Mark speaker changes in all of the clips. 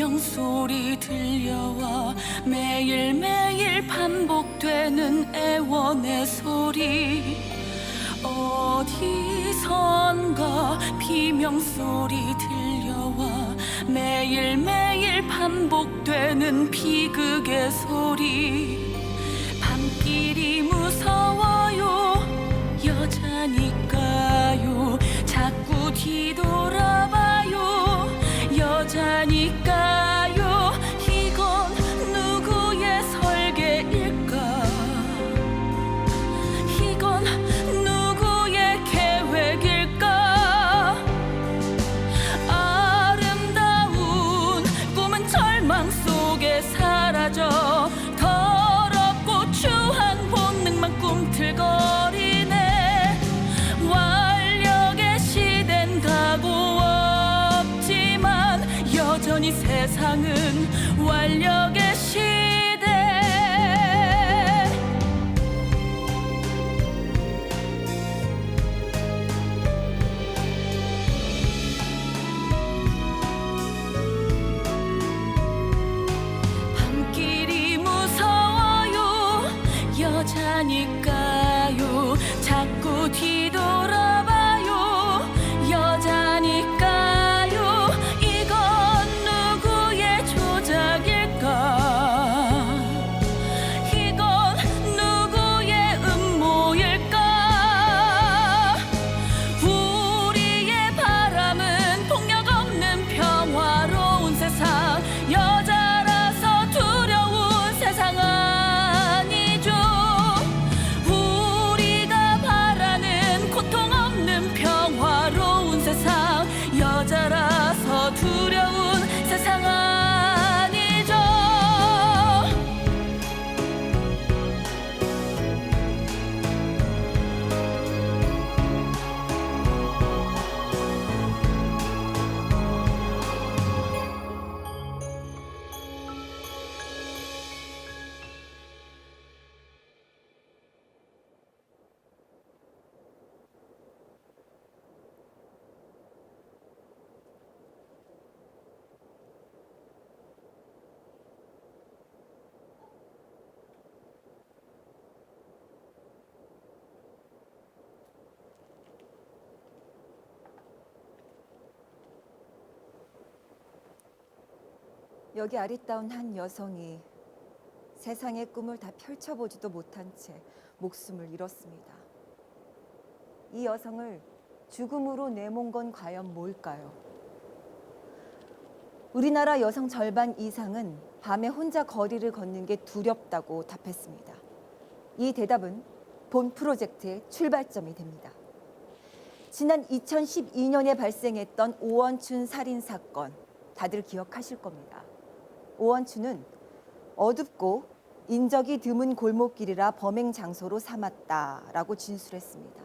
Speaker 1: 비명소리 들려와 매일매일 반복되는 애원의 소리. 어디선가 비명소리 들려와 매일매일 반복되는 비극의 소리. 밤길이 무서워요. 여자니까요. 자꾸 뒤돌아봐요. 여자니까요. 이건 누구의 설계일까? 이건 누구의 계획일까? 아름다운 꿈은 절망 속에 사라져 더럽고 추한 본능만 꿈틀거리네. 완력의 시댄 가고 없지만 여전히 세상은 완력의 시대. 밤길이 무서워요. 여자니까요. 자꾸 뒤돌아봐요. 여자니까요. 이건 누구의 조작일까? 이건 누구의 음모일까? 우리의 바람은 폭력 없는 평화로운 세상. 여자라서 두려운 세상 아니죠. 우리가 바라는 고통 없는 평화로운 세상. 여자라서 두려운 세상 아니죠.
Speaker 2: 여기 아리따운 한 여성이 세상의 꿈을 다 펼쳐보지도 못한 채 목숨을 잃었습니다. 이 여성을 죽음으로 내몬 건 과연 뭘까요? 우리나라 여성 절반 이상은 밤에 혼자 거리를 걷는 게 두렵다고 답했습니다. 이 대답은 본 프로젝트의 출발점이 됩니다. 지난 2012년에 발생했던 오원춘 살인 사건, 다들 기억하실 겁니다. 오원춘은 어둡고 인적이 드문 골목길이라 범행 장소로 삼았다라고 진술했습니다.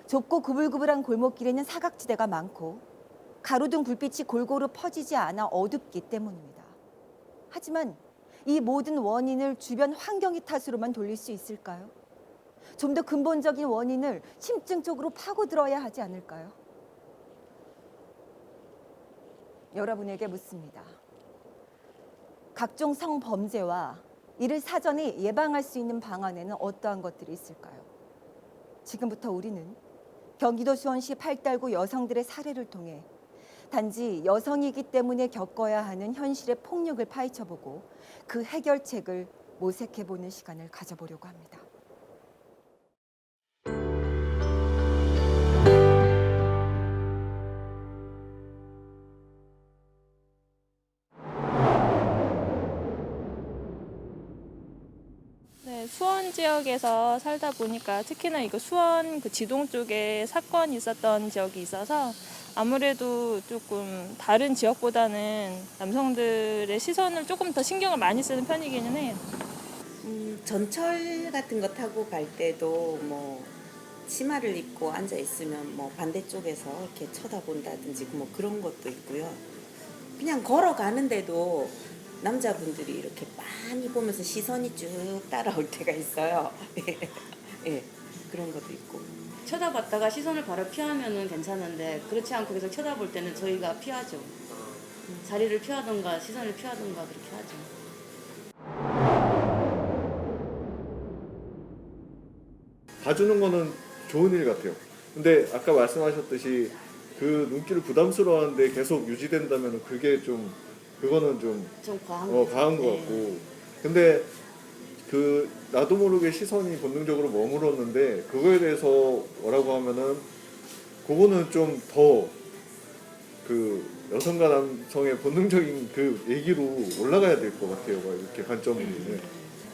Speaker 2: 좁고 구불구불한 골목길에는 사각지대가 많고 가로등 불빛이 골고루 퍼지지 않아 어둡기 때문입니다. 하지만 이 모든 원인을 주변 환경의 탓으로만 돌릴 수 있을까요? 좀 더 근본적인 원인을 심층적으로 파고들어야 하지 않을까요? 여러분에게 묻습니다. 각종 성범죄와 이를 사전에 예방할 수 있는 방안에는 어떠한 것들이 있을까요? 지금부터 우리는 경기도 수원시 팔달구 여성들의 사례를 통해 단지 여성이기 때문에 겪어야 하는 현실의 폭력을 파헤쳐보고 그 해결책을 모색해보는 시간을 가져보려고 합니다.
Speaker 3: 네, 수원 지역에서 살다 보니까 특히나 이거 수원 그 지동 쪽에 사건이 있었던 지역이 있어서 아무래도 조금 다른 지역보다는 남성들의 시선을 조금 더 신경을 많이 쓰는 편이기는 해요.
Speaker 4: 전철 같은 거 타고 갈 때도 뭐 치마를 입고 앉아 있으면 뭐 반대쪽에서 이렇게 쳐다본다든지 뭐 그런 것도 있고요. 그냥 걸어가는데도 남자분들이 이렇게 많이 보면서 시선이 쭉 따라올 때가 있어요. 예, 그런 것도 있고.
Speaker 5: 쳐다봤다가 시선을 바로 피하면은 괜찮은데 그렇지 않고 계속 쳐다볼 때는 저희가 피하죠. 자리를 피하던가 시선을 피하던가 그렇게 하죠.
Speaker 6: 봐주는 거는 좋은 일 같아요. 근데 아까 말씀하셨듯이 그 눈길을 부담스러워하는데 계속 유지된다면 그게 좀 그거는 좀
Speaker 5: 좀 과한
Speaker 6: 과한 것
Speaker 5: 네.
Speaker 6: 같고. 근데 그 나도 모르게 시선이 본능적으로 머물렀는데 그거에 대해서 뭐라고 하면은 그거는 좀 더 그 여성과 남성의 본능적인 그 얘기로 올라가야 될 것 같아요. 이렇게 관점이.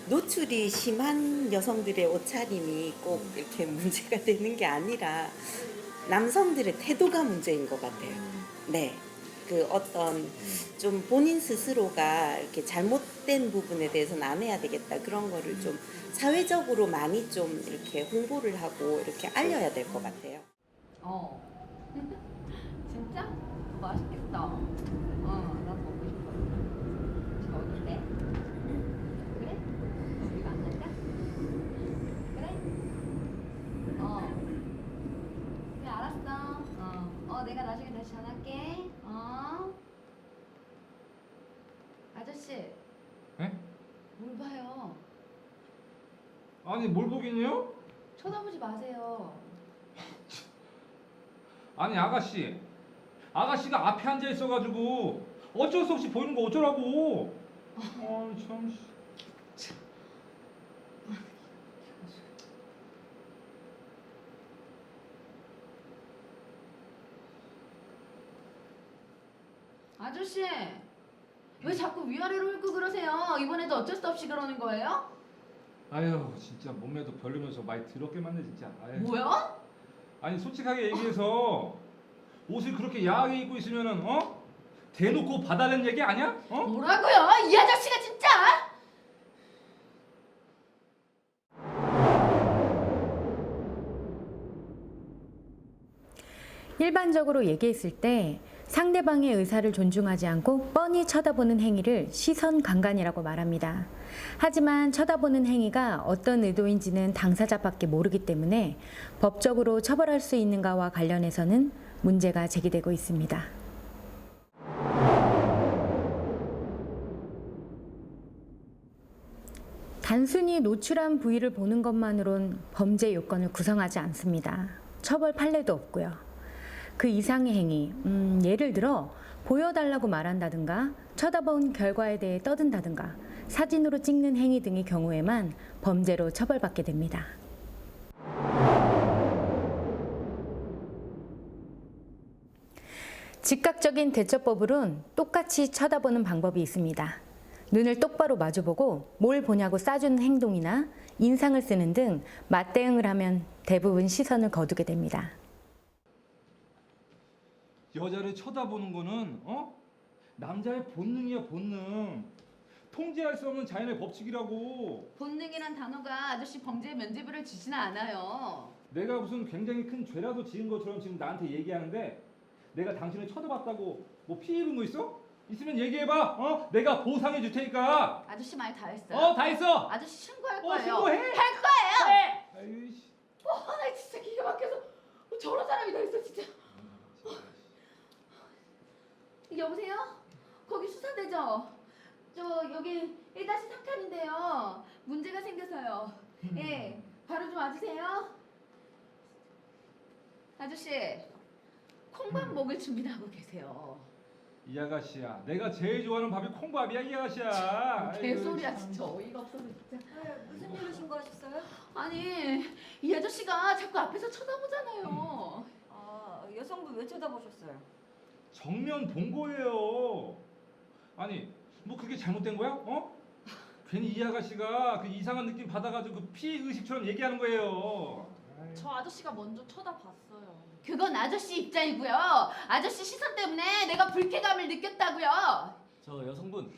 Speaker 4: 노출이 심한 여성들의 옷차림이 꼭 이렇게 문제가 되는 게 아니라 남성들의 태도가 문제인 것 같아요. 네. 그 어떤 좀 본인 스스로가 이렇게 잘못된 부분에 대해서는 안 해야 되겠다. 그런 거를 좀 사회적으로 많이 좀 이렇게 홍보를 하고 이렇게 알려야 될 것 같아요.
Speaker 7: 진짜? 맛있겠다. 나도 먹고 싶어. 저기네? 그래? 우리 만날까? 그래? 그래, 알았어. 내가 나중에 다시 전화할게. 아저씨.
Speaker 8: 에?
Speaker 7: 뭘 봐요?
Speaker 8: 아니 뭘 보긴요?
Speaker 7: 쳐다보지 마세요.
Speaker 8: 아니 아가씨가 앞에 앉아 있어가지고 어쩔 수 없이 보이는 거 어쩌라고. 참.
Speaker 7: 아저씨, 왜 자꾸 위아래로 훑고 그러세요? 이번에도 어쩔 수 없이 그러는 거예요?
Speaker 8: 아유 진짜 몸매도 별로면서 많이 더럽게 맞네 진짜. 아유.
Speaker 7: 뭐야?
Speaker 8: 아니 솔직하게 얘기해서 옷을 그렇게 야하게 입고 있으면은 대놓고 받아낸 얘기 아니야?
Speaker 7: 뭐라고요? 이 아저씨가 진짜!
Speaker 9: 일반적으로 얘기했을 때 상대방의 의사를 존중하지 않고 뻔히 쳐다보는 행위를 시선 강간이라고 말합니다. 하지만 쳐다보는 행위가 어떤 의도인지는 당사자밖에 모르기 때문에 법적으로 처벌할 수 있는가와 관련해서는 문제가 제기되고 있습니다. 단순히 노출한 부위를 보는 것만으론 범죄 요건을 구성하지 않습니다. 처벌 판례도 없고요. 그 이상의 행위, 예를 들어 보여달라고 말한다든가 쳐다본 결과에 대해 떠든다든가 사진으로 찍는 행위 등의 경우에만 범죄로 처벌받게 됩니다. 즉각적인 대처법으론 똑같이 쳐다보는 방법이 있습니다. 눈을 똑바로 마주보고 뭘 보냐고 싸주는 행동이나 인상을 쓰는 등 맞대응을 하면 대부분 시선을 거두게 됩니다.
Speaker 8: 여자를 쳐다보는 거는 남자의 본능이야 본능. 통제할 수 없는 자연의 법칙이라고.
Speaker 7: 본능이란 단어가 아저씨 범죄의 면죄부를 주지는 않아요.
Speaker 8: 내가 무슨 굉장히 큰 죄라도 지은 것처럼 지금 나한테 얘기하는데 내가 당신을 쳐다봤다고 뭐 피해 입은 거 있어? 있으면 얘기해봐. 내가 보상해 줄 테니까.
Speaker 7: 아저씨 말 다 했어요?
Speaker 8: 다 했어.
Speaker 7: 아저씨 신고할 거예요.
Speaker 8: 신고해.
Speaker 7: 할 거예요.
Speaker 8: 해. 아이씨.
Speaker 7: 나 진짜 기가 막혀서 저런 사람이 다 있어 진짜. 여보세요? 거기 수사대죠? 저 여기 1-3칸인데요. 문제가 생겨서요. 예, 바로 좀 와주세요. 아저씨, 콩밥 먹을 준비를 하고 계세요.
Speaker 8: 이 아가씨야. 내가 제일 좋아하는 밥이 콩밥이야 이 아가씨야.
Speaker 7: 개소리야
Speaker 8: 아이고, 참.
Speaker 7: 진짜 어이가 없어서 진짜.
Speaker 2: 무슨 일로 신고하셨어요?
Speaker 7: 아니 이 아저씨가 자꾸 앞에서 쳐다보잖아요.
Speaker 2: 여성분 왜 쳐다보셨어요?
Speaker 8: 정면 본 거예요. 아니 뭐 그게 잘못된 거야? 괜히 이 아가씨가 그 이상한 느낌 받아가지고 그 피해 의식처럼 얘기하는 거예요.
Speaker 10: 저 아저씨가 먼저 쳐다봤어요.
Speaker 7: 그건 아저씨 입장이고요. 아저씨 시선 때문에 내가 불쾌감을 느꼈다고요.
Speaker 11: 저 여성분,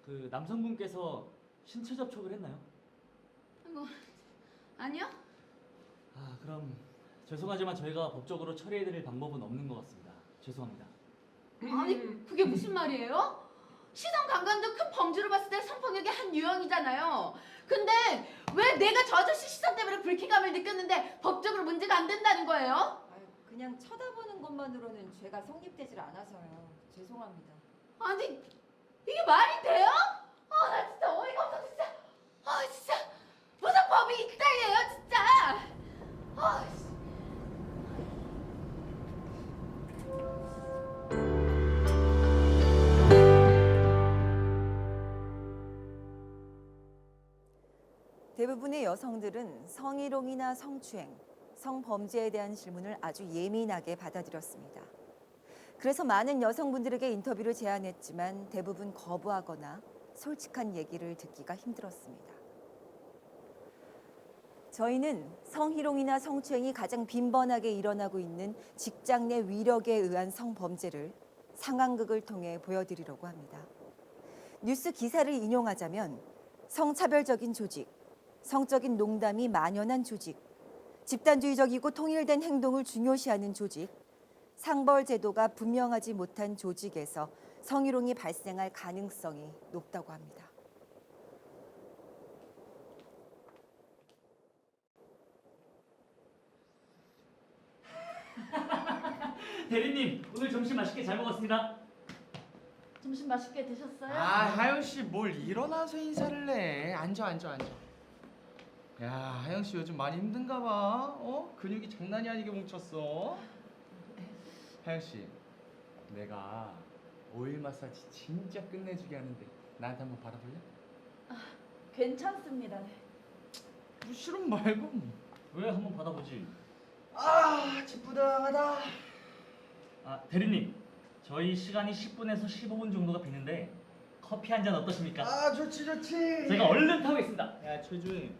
Speaker 11: 그 남성분께서 신체 접촉을 했나요?
Speaker 7: 아니요?
Speaker 11: 그럼 죄송하지만 저희가 법적으로 처리해드릴 방법은 없는 것 같습니다. 죄송합니다.
Speaker 7: 아니 그게 무슨 말이에요? 시선 강간도 큰 범죄로 봤을 때 성폭력의 한 유형이잖아요. 근데 왜 내가 저 아저씨 시선 때문에 불쾌감을 느꼈는데 법적으로 문제가 안 된다는 거예요?
Speaker 2: 그냥 쳐다보는 것만으로는 죄가 성립되질 않아서요. 죄송합니다.
Speaker 10: 죄송합니다.
Speaker 7: 아니 이게 말이 돼요? 나 진짜 어이가 없어 진짜. 진짜 무슨 법이 있다예요 진짜. 씨.
Speaker 2: 대부분의 여성들은 성희롱이나 성추행, 성범죄에 대한 질문을 아주 예민하게 받아들였습니다. 그래서 많은 여성분들에게 인터뷰를 제안했지만 대부분 거부하거나 솔직한 얘기를 듣기가 힘들었습니다. 저희는 성희롱이나 성추행이 가장 빈번하게 일어나고 있는 직장 내 위력에 의한 성범죄를 상황극을 통해 보여드리려고 합니다. 뉴스 기사를 인용하자면 성차별적인 조직, 성적인 농담이 만연한 조직, 집단주의적이고 통일된 행동을 중요시하는 조직, 상벌 제도가 분명하지 못한 조직에서 성희롱이 발생할 가능성이 높다고 합니다.
Speaker 11: 대리님, 오늘 점심 맛있게 잘 먹었습니다.
Speaker 10: 점심 맛있게 드셨어요?
Speaker 12: 하영 씨 뭘 일어나서 인사를 해? 앉아. 야, 하영 씨 요즘 많이 힘든가 봐. 근육이 장난이 아니게 뭉쳤어. 하영 씨, 내가 오일 마사지 진짜 끝내주게 하는데 나한테 한번 받아볼래?
Speaker 10: 괜찮습니다.
Speaker 12: 뭐 싫음 말고.
Speaker 11: 왜 한번 받아보지?
Speaker 12: 찌뿌둥하다.
Speaker 11: 대리님, 저희 시간이 10분에서 15분 정도가 비는데 커피 한 잔 어떠십니까?
Speaker 12: 좋지.
Speaker 11: 제가 얼른 타고있습니다.
Speaker 12: 야, 최주임.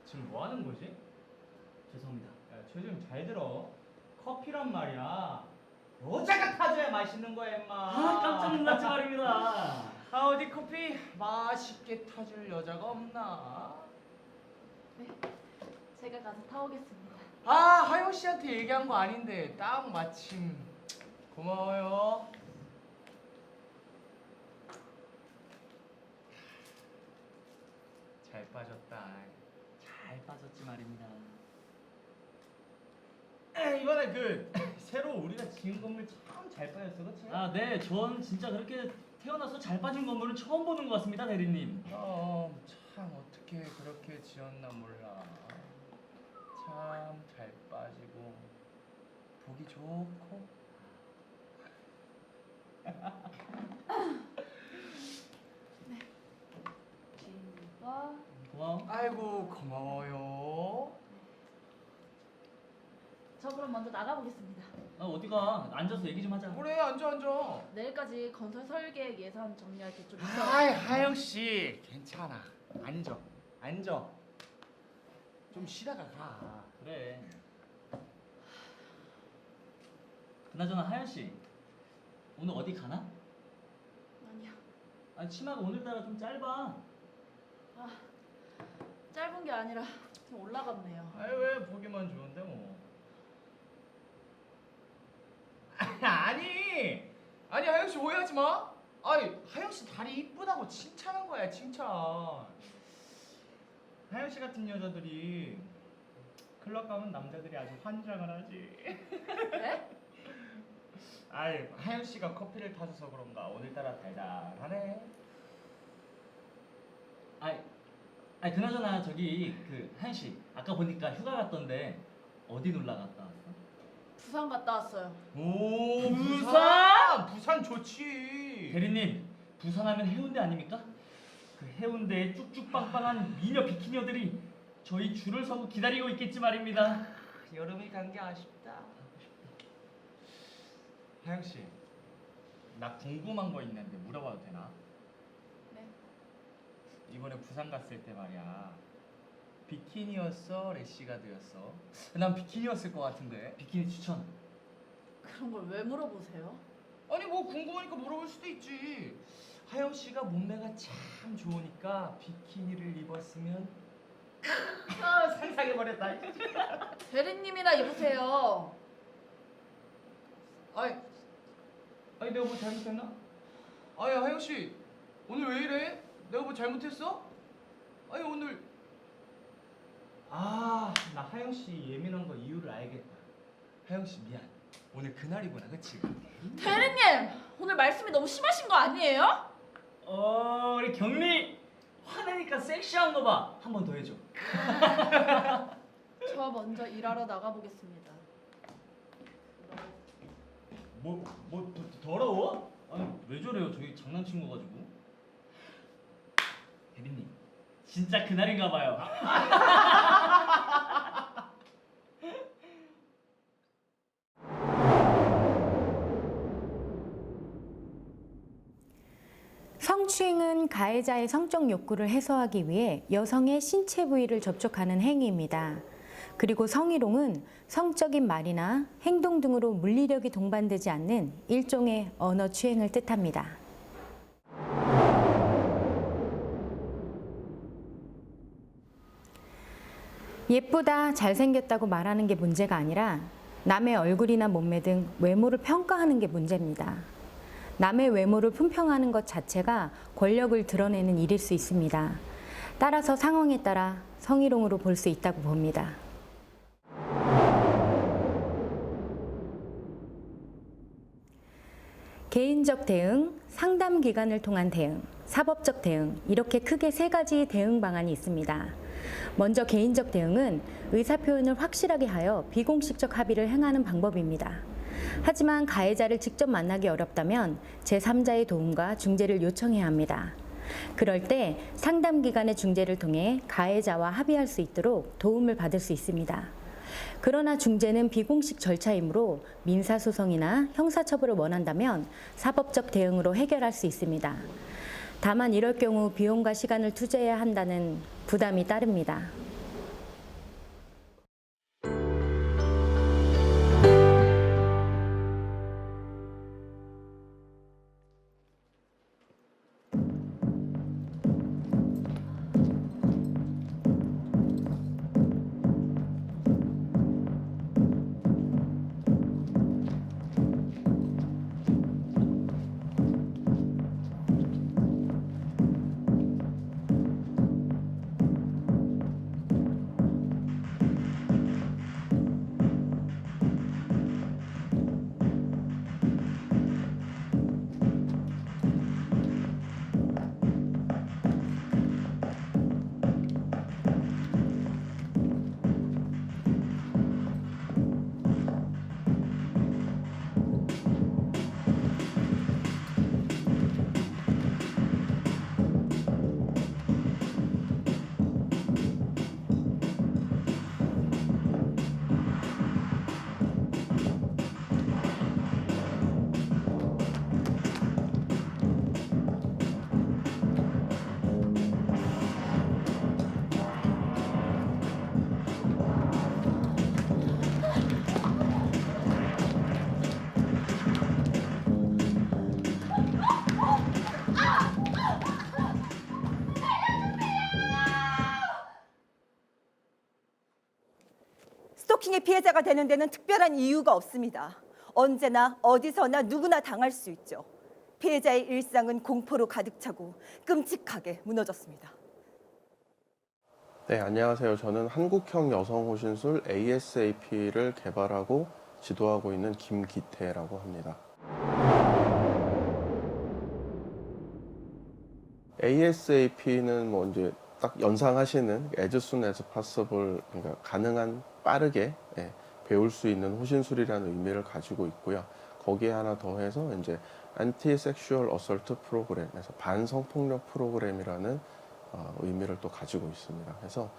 Speaker 12: 지금 뭐 하는 거지?
Speaker 11: 죄송합니다.
Speaker 12: 야, 최주임 잘 들어. 커피란 말이야. 여자가 타줘야 맛있는 거야, 임마.
Speaker 11: 깜짝 놀랐지 말입니다.
Speaker 12: 어디 커피 맛있게 타줄 여자가 없나?
Speaker 10: 제가 가서 타오겠습니다.
Speaker 12: 하영 씨한테 얘기한 거 아닌데 딱 마침. 고마워요. 잘 빠졌다.
Speaker 11: 잘 빠졌지 말입니다.
Speaker 12: 이번에 새로 우리가 지은 건물 참 잘 빠졌어, 그렇지?
Speaker 11: 네, 전 진짜 그렇게 태어나서 잘 빠진 건물은 처음 보는 것 같습니다, 대리님.
Speaker 12: 참 어떻게 그렇게 지었나 몰라. 참 잘 빠지고 보기 좋고.
Speaker 10: 지인과
Speaker 11: 고마워.
Speaker 12: 아이고 고마워요.
Speaker 10: 저 그럼 먼저 나가보겠습니다.
Speaker 11: 어디가? 앉아서 얘기 좀 하자.
Speaker 12: 그래, 앉아.
Speaker 10: 내일까지 건설 설계 예산 정리할 게 좀 있어.
Speaker 12: 하영 씨 괜찮아. 앉아. 좀 쉬다가 가.
Speaker 11: 그래. 그나저나 하연 씨, 오늘 어디 가나?
Speaker 10: 아니요.
Speaker 11: 치마가 오늘따라 좀 짧아.
Speaker 10: 짧은 게 아니라 좀 올라갔네요.
Speaker 12: 왜 보기만 좋은데 뭐. 아니 하영 씨 오해하지 마. 하영 씨 다리 이쁘다고 칭찬한 거야, 칭찬. 하영 씨 같은 여자들이 클럽 가면 남자들이 아주 환장을 하지.
Speaker 10: 네?
Speaker 12: 하영 씨가 커피를 타줘서 그런가 오늘따라 달달하네.
Speaker 11: 그나저나 저기 하연 씨, 아까 보니까 휴가 갔던데 어디 놀러 갔다 왔어?
Speaker 10: 부산 갔다 왔어요.
Speaker 12: 오,
Speaker 11: 부산?
Speaker 12: 부산 좋지.
Speaker 11: 대리님, 부산하면 해운대 아닙니까? 그 해운대에 쭉쭉빵빵한 미녀 비키니어들이 저희 줄을 서고 기다리고 있겠지 말입니다.
Speaker 12: 여름이 간 게 아쉽다. 하영 씨, 나 궁금한 거 있는데 물어봐도 되나?
Speaker 10: 네.
Speaker 12: 이번에 부산 갔을 때 말이야. 비키니였어, 래시가드였어? 난 비키니였을 것 같은데.
Speaker 11: 비키니 추천.
Speaker 10: 그런 걸 왜 물어보세요?
Speaker 12: 뭐 궁금하니까 물어볼 수도 있지. 하영 씨가 몸매가 참 좋으니까 비키니를 입었으면. 상상해버렸다.
Speaker 10: 대리님이나 입으세요.
Speaker 12: 내가 뭐 잘못했나? 하영 씨, 오늘 왜 이래? 내가 뭐 잘못했어? 오늘. 나 하영 씨 예민한 거 이유를 알겠다. 하영 씨 미안. 오늘 그날이구나, 그치?
Speaker 10: 대리님! 말씀이 너무 심하신 거 아니에요?
Speaker 11: 우리 경리 화내니까 섹시한 거 봐. 한 번 더 해줘.
Speaker 10: 저 먼저 일하러 나가보겠습니다.
Speaker 11: 더러워? 아니 왜 저래요? 저희 장난친 거 가지고. 대리님 진짜 그날인가 봐요.
Speaker 9: 성추행은 가해자의 성적 욕구를 해소하기 위해 여성의 신체 부위를 접촉하는 행위입니다. 그리고 성희롱은 성적인 말이나 행동 등으로 물리력이 동반되지 않는 일종의 언어 추행을 뜻합니다. 예쁘다, 잘생겼다고 말하는 게 문제가 아니라 남의 얼굴이나 몸매 등 외모를 평가하는 게 문제입니다. 남의 외모를 품평하는 것 자체가 권력을 드러내는 일일 수 있습니다. 따라서 상황에 따라 성희롱으로 볼 수 있다고 봅니다. 개인적 대응, 상담 기관을 통한 대응, 사법적 대응, 이렇게 크게 세 가지 대응 방안이 있습니다. 먼저 개인적 대응은 의사표현을 확실하게 하여 비공식적 합의를 행하는 방법입니다. 하지만 가해자를 직접 만나기 어렵다면 제3자의 도움과 중재를 요청해야 합니다. 그럴 때 상담기관의 중재를 통해 가해자와 합의할 수 있도록 도움을 받을 수 있습니다. 그러나 중재는 비공식 절차이므로 민사소송이나 형사처벌을 원한다면 사법적 대응으로 해결할 수 있습니다. 다만 이럴 경우 비용과 시간을 투자해야 한다는 부담이 따릅니다.
Speaker 2: 스토킹의 피해자가 되는 데는 특별한 이유가 없습니다. 언제나 어디서나 누구나 당할 수 있죠. 피해자의 일상은 공포로 가득 차고 끔찍하게 무너졌습니다.
Speaker 13: 네, 안녕하세요. 저는 한국형 여성호신술 ASAP를 개발하고 지도하고 있는 김기태라고 합니다. ASAP는 뭐 이제 딱 연상하시는 as soon as possible, 그러니까 가능한 빠르게 배울 수 있는 호신술이라는 의미를 가지고 있고요. 거기에 하나 더해서 이제 Anti-Sexual Assault 프로그램에서 반성폭력 프로그램이라는 의미를 또 가지고 있습니다. 그래서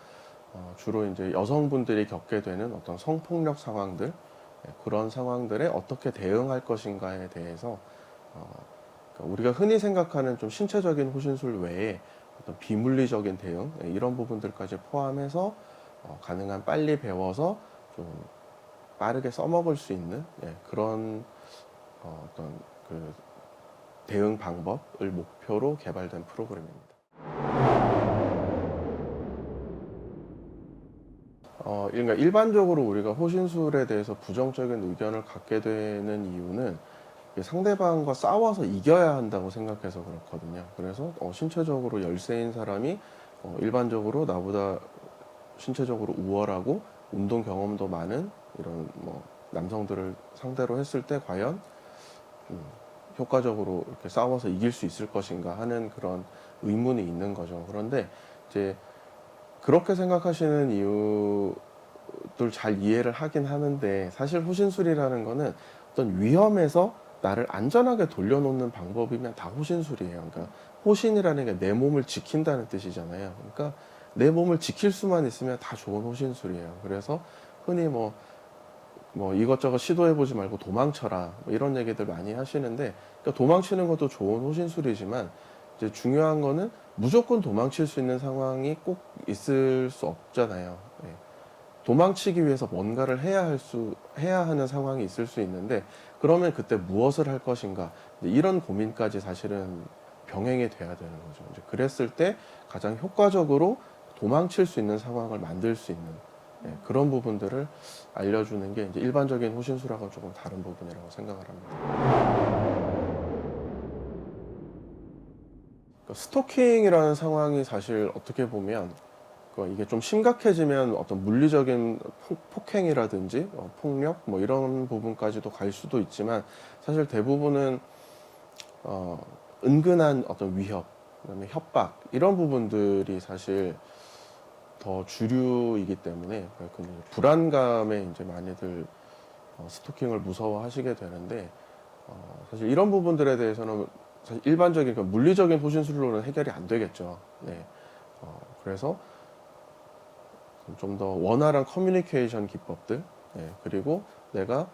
Speaker 13: 주로 이제 여성분들이 겪게 되는 어떤 성폭력 상황들, 그런 상황들에 어떻게 대응할 것인가에 대해서 우리가 흔히 생각하는 좀 신체적인 호신술 외에 어떤 비물리적인 대응, 이런 부분들까지 포함해서 가능한 빨리 배워서 좀 빠르게 써먹을 수 있는 그런 어떤 그 대응 방법을 목표로 개발된 프로그램입니다. 그러니까 일반적으로 우리가 호신술에 대해서 부정적인 의견을 갖게 되는 이유는 상대방과 싸워서 이겨야 한다고 생각해서 그렇거든요. 그래서 신체적으로 열세인 사람이 일반적으로 나보다 신체적으로 우월하고 운동 경험도 많은 이런 뭐 남성들을 상대로 했을 때 과연 효과적으로 이렇게 싸워서 이길 수 있을 것인가 하는 그런 의문이 있는 거죠. 그런데 이제 그렇게 생각하시는 이유들 잘 이해를 하긴 하는데, 사실 호신술이라는 거는 어떤 위험에서 나를 안전하게 돌려놓는 방법이면 다 호신술이에요. 그러니까 호신이라는 게 내 몸을 지킨다는 뜻이잖아요. 그러니까 내 몸을 지킬 수만 있으면 다 좋은 호신술이에요. 그래서 흔히 뭐 이것저것 시도해보지 말고 도망쳐라, 뭐 이런 얘기들 많이 하시는데, 그러니까 도망치는 것도 좋은 호신술이지만 이제 중요한 거는 무조건 도망칠 수 있는 상황이 꼭 있을 수 없잖아요. 예. 도망치기 위해서 뭔가를 해야 하는 상황이 있을 수 있는데, 그러면 그때 무엇을 할 것인가, 이런 고민까지 사실은 병행이 돼야 되는 거죠. 이제 그랬을 때 가장 효과적으로 도망칠 수 있는 상황을 만들 수 있는, 그런 부분들을 알려주는 게 이제 일반적인 호신술하고 조금 다른 부분이라고 생각을 합니다. 스토킹이라는 상황이 사실 어떻게 보면 이게 좀 심각해지면 어떤 물리적인 폭행이라든지 폭력 뭐 이런 부분까지도 갈 수도 있지만, 사실 대부분은 은근한 어떤 위협, 그다음에 협박, 이런 부분들이 사실 더 주류이기 때문에 불안감에 이제 많이들 스토킹을 무서워하시게 되는데, 사실 이런 부분들에 대해서는 사실 일반적인 물리적인 호신술로는 해결이 안 되겠죠. 네. 그래서 좀 더 원활한 커뮤니케이션 기법들, 그리고 내가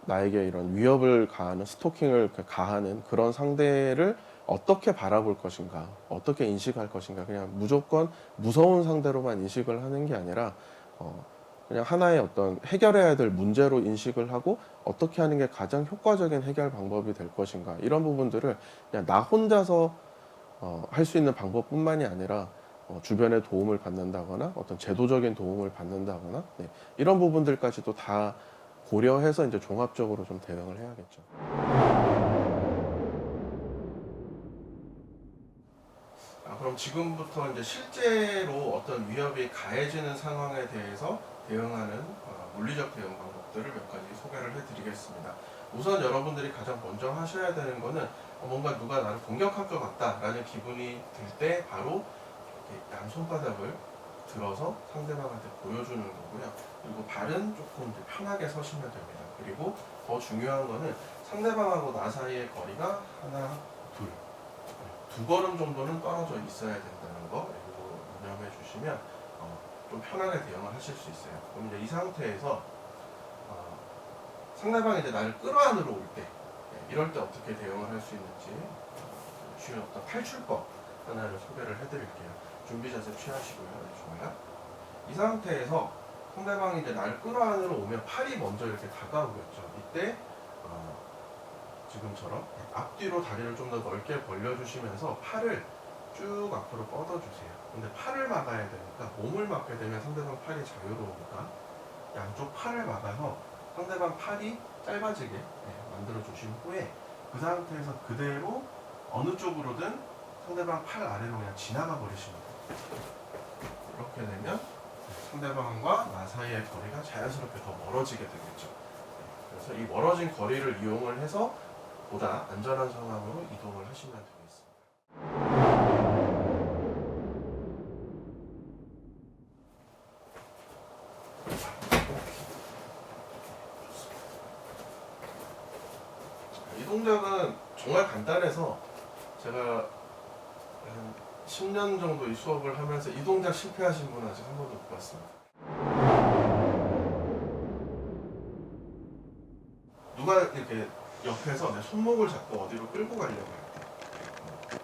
Speaker 13: 나에게 이런 위협을 가하는, 스토킹을 가하는 그런 상대를 어떻게 바라볼 것인가, 어떻게 인식할 것인가, 그냥 무조건 무서운 상대로만 인식을 하는 게 아니라 그냥 하나의 어떤 해결해야 될 문제로 인식을 하고 어떻게 하는 게 가장 효과적인 해결 방법이 될 것인가, 이런 부분들을 그냥 나 혼자서 할 수 있는 방법뿐만이 아니라 주변의 도움을 받는다거나 어떤 제도적인 도움을 받는다거나, 이런 부분들까지도 다 고려해서 이제 종합적으로 좀 대응을 해야겠죠. 그럼 지금부터 이제 실제로 어떤 위협이 가해지는 상황에 대해서 대응하는 물리적 대응 방법들을 몇 가지 소개를 해드리겠습니다. 우선 여러분들이 가장 먼저 하셔야 되는 거는 뭔가 누가 나를 공격할 것 같다라는 기분이 들 때 바로 양손바닥을 들어서 상대방한테 보여주는 거고요. 그리고 발은 조금 편하게 서시면 됩니다. 그리고 더 중요한 거는 상대방하고 나 사이의 거리가 하나, 두 걸음 정도는 떨어져 있어야 된다는 거, 이거 유념해 주시면 좀 편하게 대응을 하실 수 있어요. 그럼 이제 이 상태에서 상대방이 이제 나를 끌어안으러 올 때, 이럴 때 어떻게 대응을 할 수 있는지 쉬운 어떤 탈출법 하나를 소개를 해드릴게요. 준비 자세 취하시고요. 좋아요. 이 상태에서 상대방이 이제 나를 끌어안으러 오면 팔이 먼저 이렇게 다가오겠죠. 이때 지금처럼 앞뒤로 다리를 좀 더 넓게 벌려주시면서 팔을 쭉 앞으로 뻗어주세요. 근데 팔을 막아야 되니까 몸을 막게 되면 상대방 팔이 자유로우니까 양쪽 팔을 막아서 상대방 팔이 짧아지게 만들어 주신 후에 그 상태에서 그대로 어느 쪽으로든 상대방 팔 아래로 그냥 지나가 버리시면 돼요. 이렇게 되면 상대방과 나 사이의 거리가 자연스럽게 더 멀어지게 되겠죠. 그래서 이 멀어진 거리를 이용을 해서 보다 안전한 상황으로 이동을 하시면 되겠습니다. 이 동작은 정말 간단해서 제가 한 10년 정도 이 수업을 하면서 이 동작 실패하신 분은 아직 한 번도 못 봤습니다. 누가 이렇게 옆에서 내 손목을 잡고 어디로 끌고 가려고 할 때,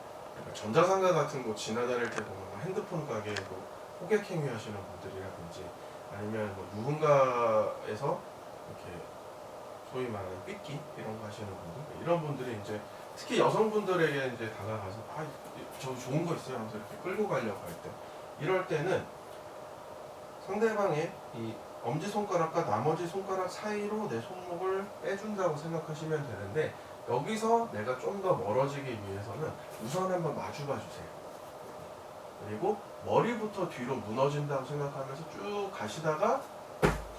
Speaker 13: 전자상가 같은 곳 지나다닐 때 보면 핸드폰 가게에도 호객행위 하시는 분들이라든지, 아니면 뭐 누군가에서 이렇게 소위 말하는 삐끼 이런 거 하시는 분들, 이런 분들이 이제 특히 여성분들에게 이제 다가가서 저 좋은 거 있어요 하면서 이렇게 끌고 가려고 할 때, 이럴 때는 상대방의 이 엄지손가락과 나머지 손가락 사이로 내 손목을 빼준다고 생각하시면 되는데, 여기서 내가 좀 더 멀어지기 위해서는 우선 한번 마주봐 주세요. 그리고 머리부터 뒤로 무너진다고 생각하면서 쭉 가시다가,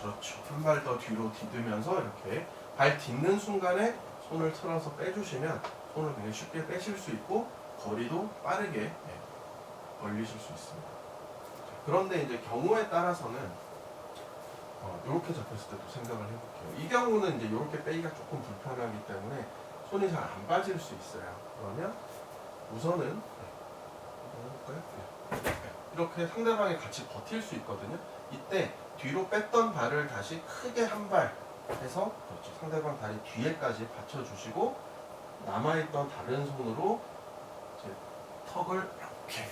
Speaker 13: 그렇죠, 한 발 더 뒤로 디디면서 이렇게 발 딛는 순간에 손을 틀어서 빼주시면 손을 굉장히 쉽게 빼실 수 있고 거리도 빠르게 벌리실 수 있습니다. 그런데 이제 경우에 따라서는 이렇게 잡혔을 때도 생각을 해볼게요. 이 경우는 이제 이렇게 빼기가 조금 불편하기 때문에 손이 잘 안 빠질 수 있어요. 그러면 우선은 이렇게 상대방이 같이 버틸 수 있거든요. 이때 뒤로 뺐던 발을 다시 크게 한 발 해서 그렇죠. 상대방 다리 뒤에까지 받쳐주시고 남아있던 다른 손으로 이제 턱을 이렇게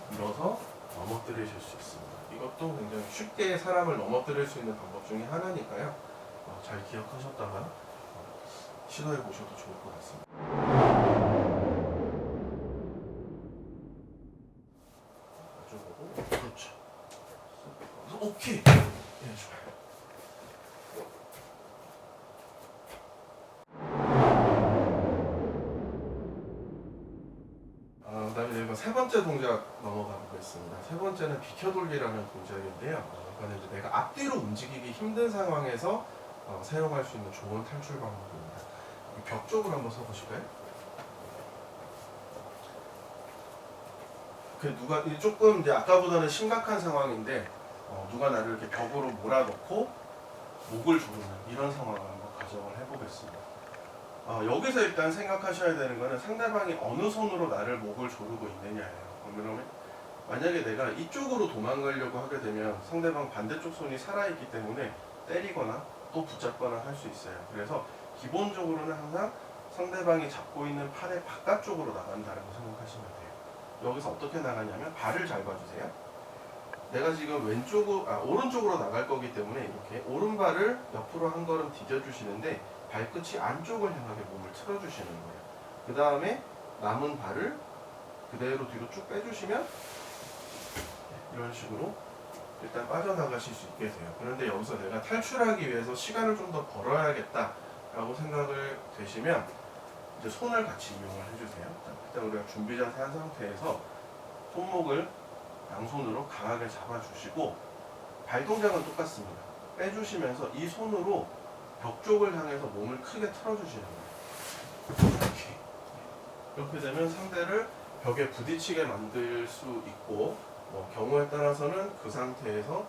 Speaker 13: 밀어서 넘어뜨리실 수 있습니다. 이것도 굉장히 쉽게 사람을 넘어뜨릴 수 있는 방법 중에 하나니까요. 잘 기억하셨다가 시도해 보셔도 좋을 것 같습니다. 그렇죠. 오케이. 예, 좋아요. 그다음에 이거 세 번째 동작 넘어가 보겠습니다. 세 번째는 비켜돌기라는 동작인데요. 이거는 이제 내가 앞뒤로 움직이기 힘든 상황에서 사용할 수 있는 좋은 탈출 방법입니다. 벽 쪽으로 한번 서보실까요? 누가 조금 이제 아까보다는 심각한 상황인데 누가 나를 이렇게 벽으로 몰아넣고 목을 조르는 이런 상황을 한번 가정을 해보겠습니다. 여기서 일단 생각하셔야 되는 거는 상대방이 어느 손으로 나를 목을 조르고 있느냐예요. 그러면 만약에 내가 이쪽으로 도망가려고 하게 되면 상대방 반대쪽 손이 살아있기 때문에 때리거나 또 붙잡거나 할 수 있어요. 그래서 기본적으로는 항상 상대방이 잡고 있는 팔의 바깥쪽으로 나간다고 생각하시면 돼요. 여기서 어떻게 나가냐면 발을 잘 봐주세요. 내가 지금 오른쪽으로 나갈 거기 때문에 이렇게 오른발을 옆으로 한 걸음 디뎌주시는데 발끝이 안쪽을 향하게 몸을 틀어주시는 거예요. 그 다음에 남은 발을 그대로 뒤로 쭉 빼주시면 이런 식으로 일단 빠져나가실 수 있게 돼요. 그런데 여기서 내가 탈출하기 위해서 시간을 좀 더 벌어야겠다라고 생각을 되시면 이제 손을 같이 이용을 해주세요. 일단 우리가 준비 자세 한 상태에서 손목을 양손으로 강하게 잡아주시고 발 동작은 똑같습니다. 빼주시면서 이 손으로 벽 쪽을 향해서 몸을 크게 틀어주시는 거예요. 이렇게 되면 상대를 벽에 부딪히게 만들 수 있고 경우에 따라서는 그 상태에서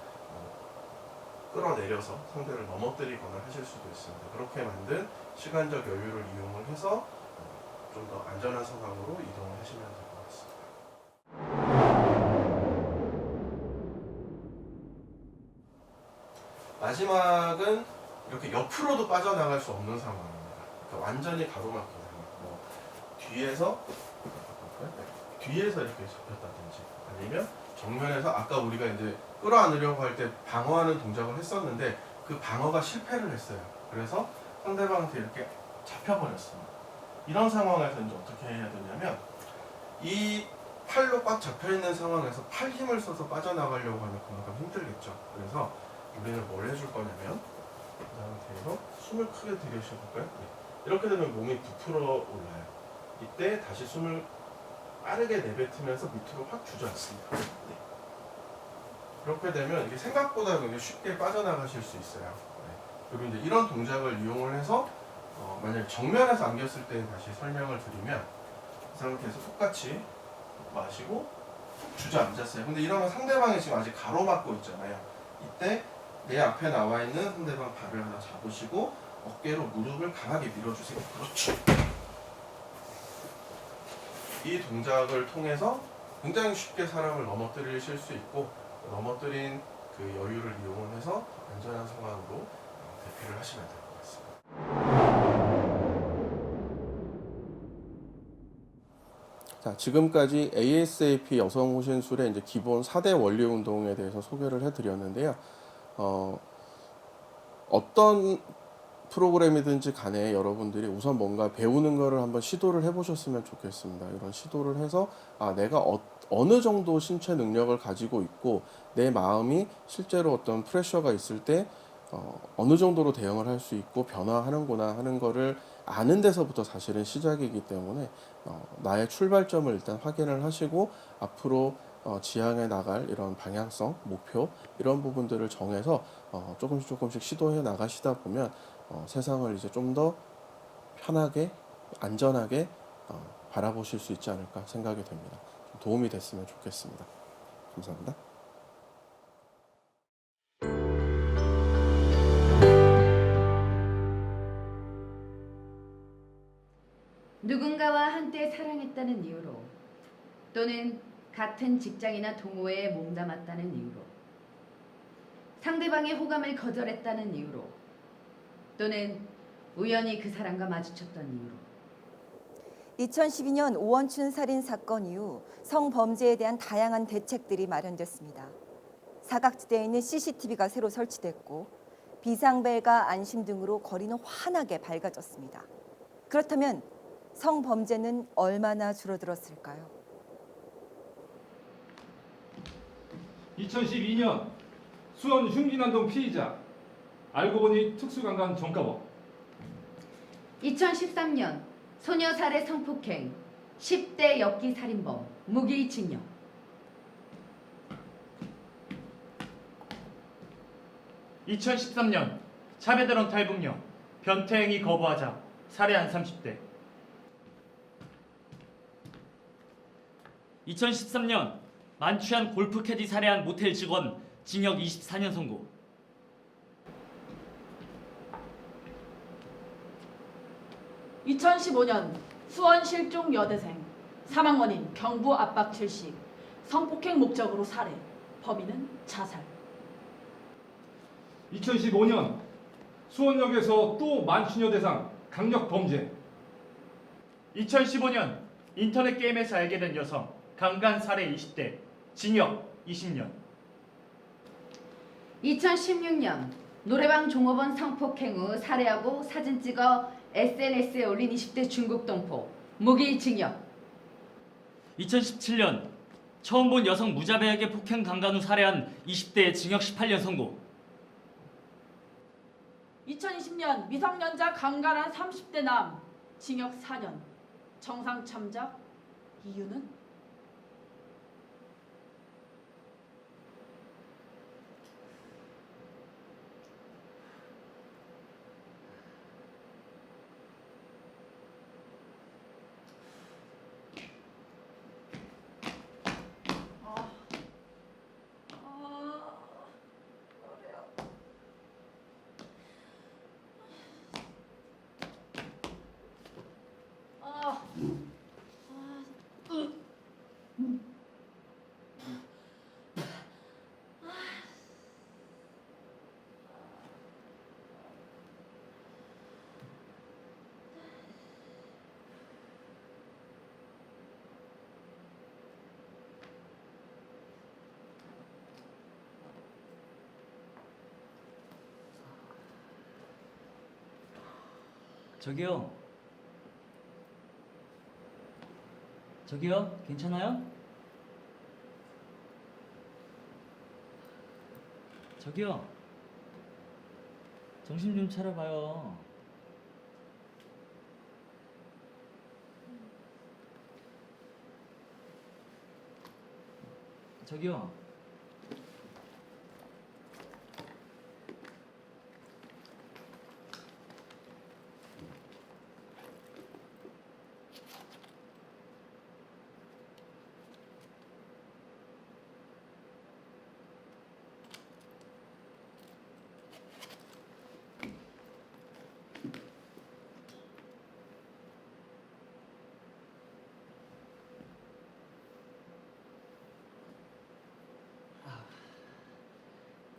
Speaker 13: 끌어내려서 상대를 넘어뜨리거나 하실 수도 있습니다. 그렇게 만든 시간적 여유를 이용을 해서 좀 더 안전한 상황으로 이동을 하시면 될 것 같습니다. 마지막은 이렇게 옆으로도 빠져나갈 수 없는 상황입니다. 그러니까 완전히 가로막힌 상황. 뒤에서 이렇게 잡혔다든지 아니면 정면에서 아까 우리가 이제 끌어안으려고 할 때 방어하는 동작을 했었는데 그 방어가 실패를 했어요. 그래서 상대방한테 이렇게 잡혀버렸습니다. 이런 상황에서 이제 어떻게 해야 되냐면 이 팔로 꽉 잡혀있는 상황에서 팔 힘을 써서 빠져나가려고 하면 그만큼 힘들겠죠. 그래서 우리는 뭘 해줄 거냐면 이 상태에서 숨을 크게 들이쉬어볼까요? 이렇게 되면 몸이 부풀어 올라요. 이때 다시 숨을 빠르게 내뱉으면서 밑으로 확 주저앉습니다. 이렇게 되면 이게 생각보다 굉장히 쉽게 빠져나가실 수 있어요. 그리고 이제 이런 동작을 이용을 해서 만약에 정면에서 안겼을 때 다시 설명을 드리면 이 상태에서 똑같이 마시고 푹 주저앉았어요. 근데 이러면 상대방이 지금 아직 가로막고 있잖아요. 이때 내 앞에 나와 있는 상대방 발을 하나 잡으시고 어깨로 무릎을 강하게 밀어주세요. 그렇죠. 이 동작을 통해서 굉장히 쉽게 사람을 넘어뜨리실 수 있고 넘어뜨린 그 여유를 이용을 해서 안전한 상황으로 대피를 하시면 될 것 같습니다. 자, 지금까지 ASAP 여성 호신술의 이제 기본 4대 원리 운동에 대해서 소개를 해드렸는데요. 어떤 프로그램이든지 간에 여러분들이 우선 뭔가 배우는 거를 한번 시도를 해보셨으면 좋겠습니다. 이런 시도를 해서 내가 어느 정도 신체 능력을 가지고 있고 내 마음이 실제로 어떤 프레셔가 있을 때 어느 정도로 대응을 할 수 있고 변화하는구나 하는 거를 아는 데서부터 사실은 시작이기 때문에 나의 출발점을 일단 확인을 하시고 앞으로 지향해 나갈 이런 방향성, 목표 이런 부분들을 정해서 조금씩 시도해 나가시다 보면 세상을 이제 좀 더 편하게 안전하게 바라보실 수 있지 않을까 생각이 됩니다. 좀 도움이 됐으면 좋겠습니다. 감사합니다.
Speaker 7: 누군가와 한때 사랑했다는 이유로 또는 같은 직장이나 동호회에 몸담았다는 이유로 상대방의 호감을 거절했다는 이유로 또는 우연히 그 사람과 마주쳤던 이유로
Speaker 2: 2012년 오원춘 살인 사건 이후 성범죄에 대한 다양한 대책들이 마련됐습니다. 사각지대에 있는 CCTV가 새로 설치됐고 비상벨과 안심 등으로 거리는 환하게 밝아졌습니다. 그렇다면 성범죄는 얼마나 줄어들었을까요?
Speaker 8: 2012년 수원 흉기난동 피의자 알고 보니 특수강간 전과범.
Speaker 7: 2013년 소녀 살해 성폭행 10대 엽기 살인범 무기징역
Speaker 11: 2013년 차베드론 탈북녀 변태행위 거부하자 살해한 30대. 2013년 만취한 골프 캐디 살해한 모텔 직원 징역 24년 선고.
Speaker 10: 2015년 수원 실종 여대생 사망 원인 경부 압박 질식 성폭행 목적으로 살해 범인은 자살.
Speaker 8: 2015년 수원역에서 또 만취녀 대상 강력 범죄.
Speaker 11: 2015년 인터넷 게임에서 알게 된 여성 강간 살해 20대 징역 20년.
Speaker 7: 2016년 노래방 종업원 성폭행 후 살해하고 사진 찍어 SNS에 올린 20대 중국 동포 무기징역
Speaker 11: 2017년 처음 본 여성 무자비하게 폭행 강간 후 살해한 20대의 징역 18년 선고.
Speaker 10: 2020년 미성년자 강간한 30대 남 징역 4년 정상 참작 이유는?
Speaker 11: 저기요. 저기요. 괜찮아요? 저기요. 정신 좀 차려봐요. 저기요.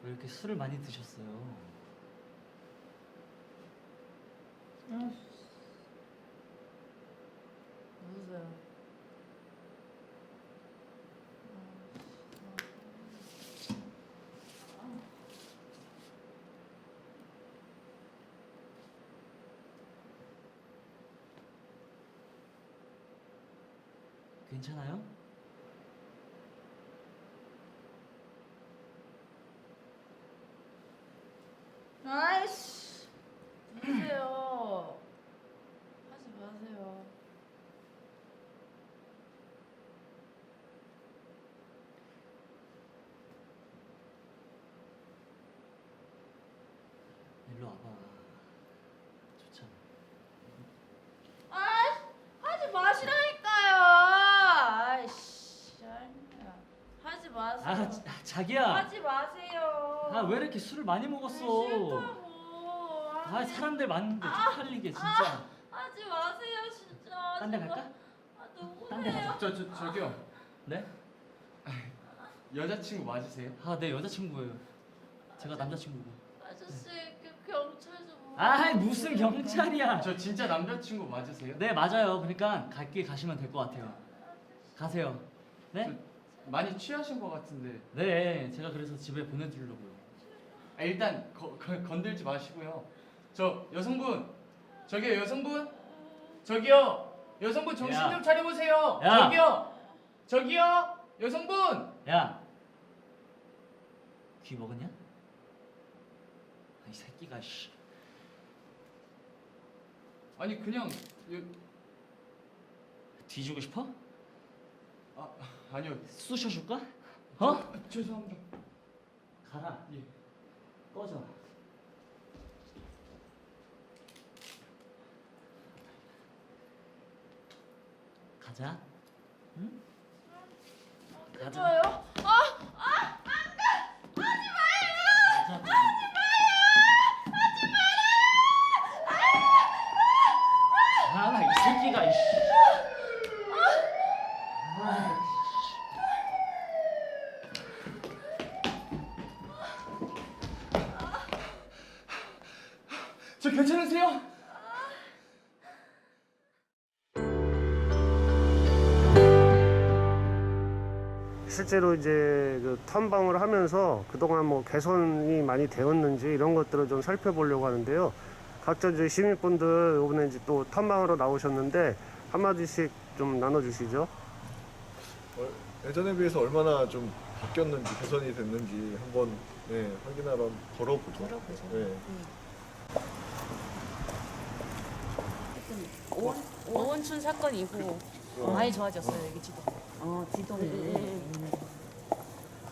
Speaker 11: 왜 이렇게 술을 많이 드셨어요?
Speaker 10: 누구세요?
Speaker 11: 괜찮아요?
Speaker 10: 아이씨, 누구세요? 하지 마세요.
Speaker 11: 일로 와봐. 자기야.
Speaker 3: 하지 마세요.
Speaker 11: 아 왜 이렇게 술을 많이 먹었어?
Speaker 3: 싫다고.
Speaker 11: 아 사람들 많은데 쪽팔리게 진짜.
Speaker 3: 하지 마세요 진짜.
Speaker 11: 딴 데 갈까? 딴 데 가자.
Speaker 12: 저기요.
Speaker 11: 네?
Speaker 12: 여자친구 맞으세요?
Speaker 11: 아 네 여자친구예요. 제가 남자친구고.
Speaker 3: 아저씨 그 경찰 좀.
Speaker 11: 아 무슨 경찰이야?
Speaker 12: 저 진짜 남자친구 맞으세요?
Speaker 11: 네 맞아요. 그러니까 갈 길 가시면 될 것 같아요. 가세요. 네?
Speaker 12: 많이 취하신 것 같은데.
Speaker 11: 네 제가 그래서 집에 보내드리려고요.
Speaker 12: 아, 일단 건들지 마시고요. 저 여성분, 저기요 여성분, 저기요 여성분 정신
Speaker 11: 야.
Speaker 12: 좀 차려보세요.
Speaker 11: 야.
Speaker 12: 저기요 여성분.
Speaker 11: 야, 귀 먹었냐? 이 새끼가 씨.
Speaker 12: 아니 그냥
Speaker 11: 뒤지고 싶어?
Speaker 12: 아니요.
Speaker 11: 쑤셔줄까? 어?
Speaker 12: 죄송합니다.
Speaker 11: 가라.
Speaker 12: 예.
Speaker 11: 꺼져. 가자. 응? 가자.
Speaker 3: 좋아요.
Speaker 11: 가자. 아, 이 새끼가 이씨.
Speaker 12: 저 괜찮으세요?
Speaker 14: 실제로 이제 그 탐방을 하면서 그동안 뭐 개선이 많이 되었는지 이런 것들을 좀 살펴보려고 하는데요. 각자 이제 시민분들 이번에 이제 또 탐방하러 나오셨는데 한마디씩 좀 나눠주시죠.
Speaker 6: 예전에 비해서 얼마나 좀 바뀌었는지 개선이 됐는지 한번 확인하러 걸어보죠. 네.
Speaker 5: 오원춘 사건 이후 많이 좋아졌어요 여기 지도.
Speaker 4: 지동이.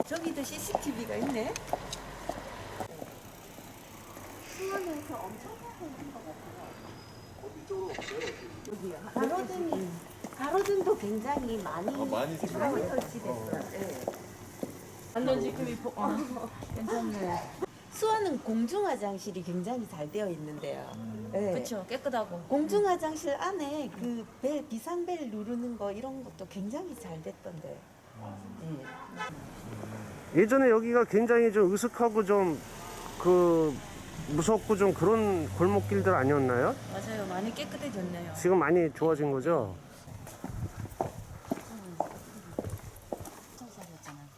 Speaker 4: 저기도 CCTV가 있네. 수원에서 엄청 많은 것 같아요. 여기요. 가로등도 굉장히 많이 설치됐어요. 네.
Speaker 10: 완전 지금
Speaker 4: 괜찮네. 수원은 공중화장실이 굉장히 잘 되어 있는데요. 네.
Speaker 5: 그렇죠. 깨끗하고.
Speaker 4: 공중화장실 안에 그 벨, 비상벨 누르는 거 이런 것도 굉장히 잘 됐던데. 네.
Speaker 14: 예전에 여기가 굉장히 좀 으슥하고 좀 그 무섭고 좀 그런 골목길들 아니었나요?
Speaker 5: 맞아요. 많이 깨끗해졌네요.
Speaker 14: 지금 많이 좋아진 거죠?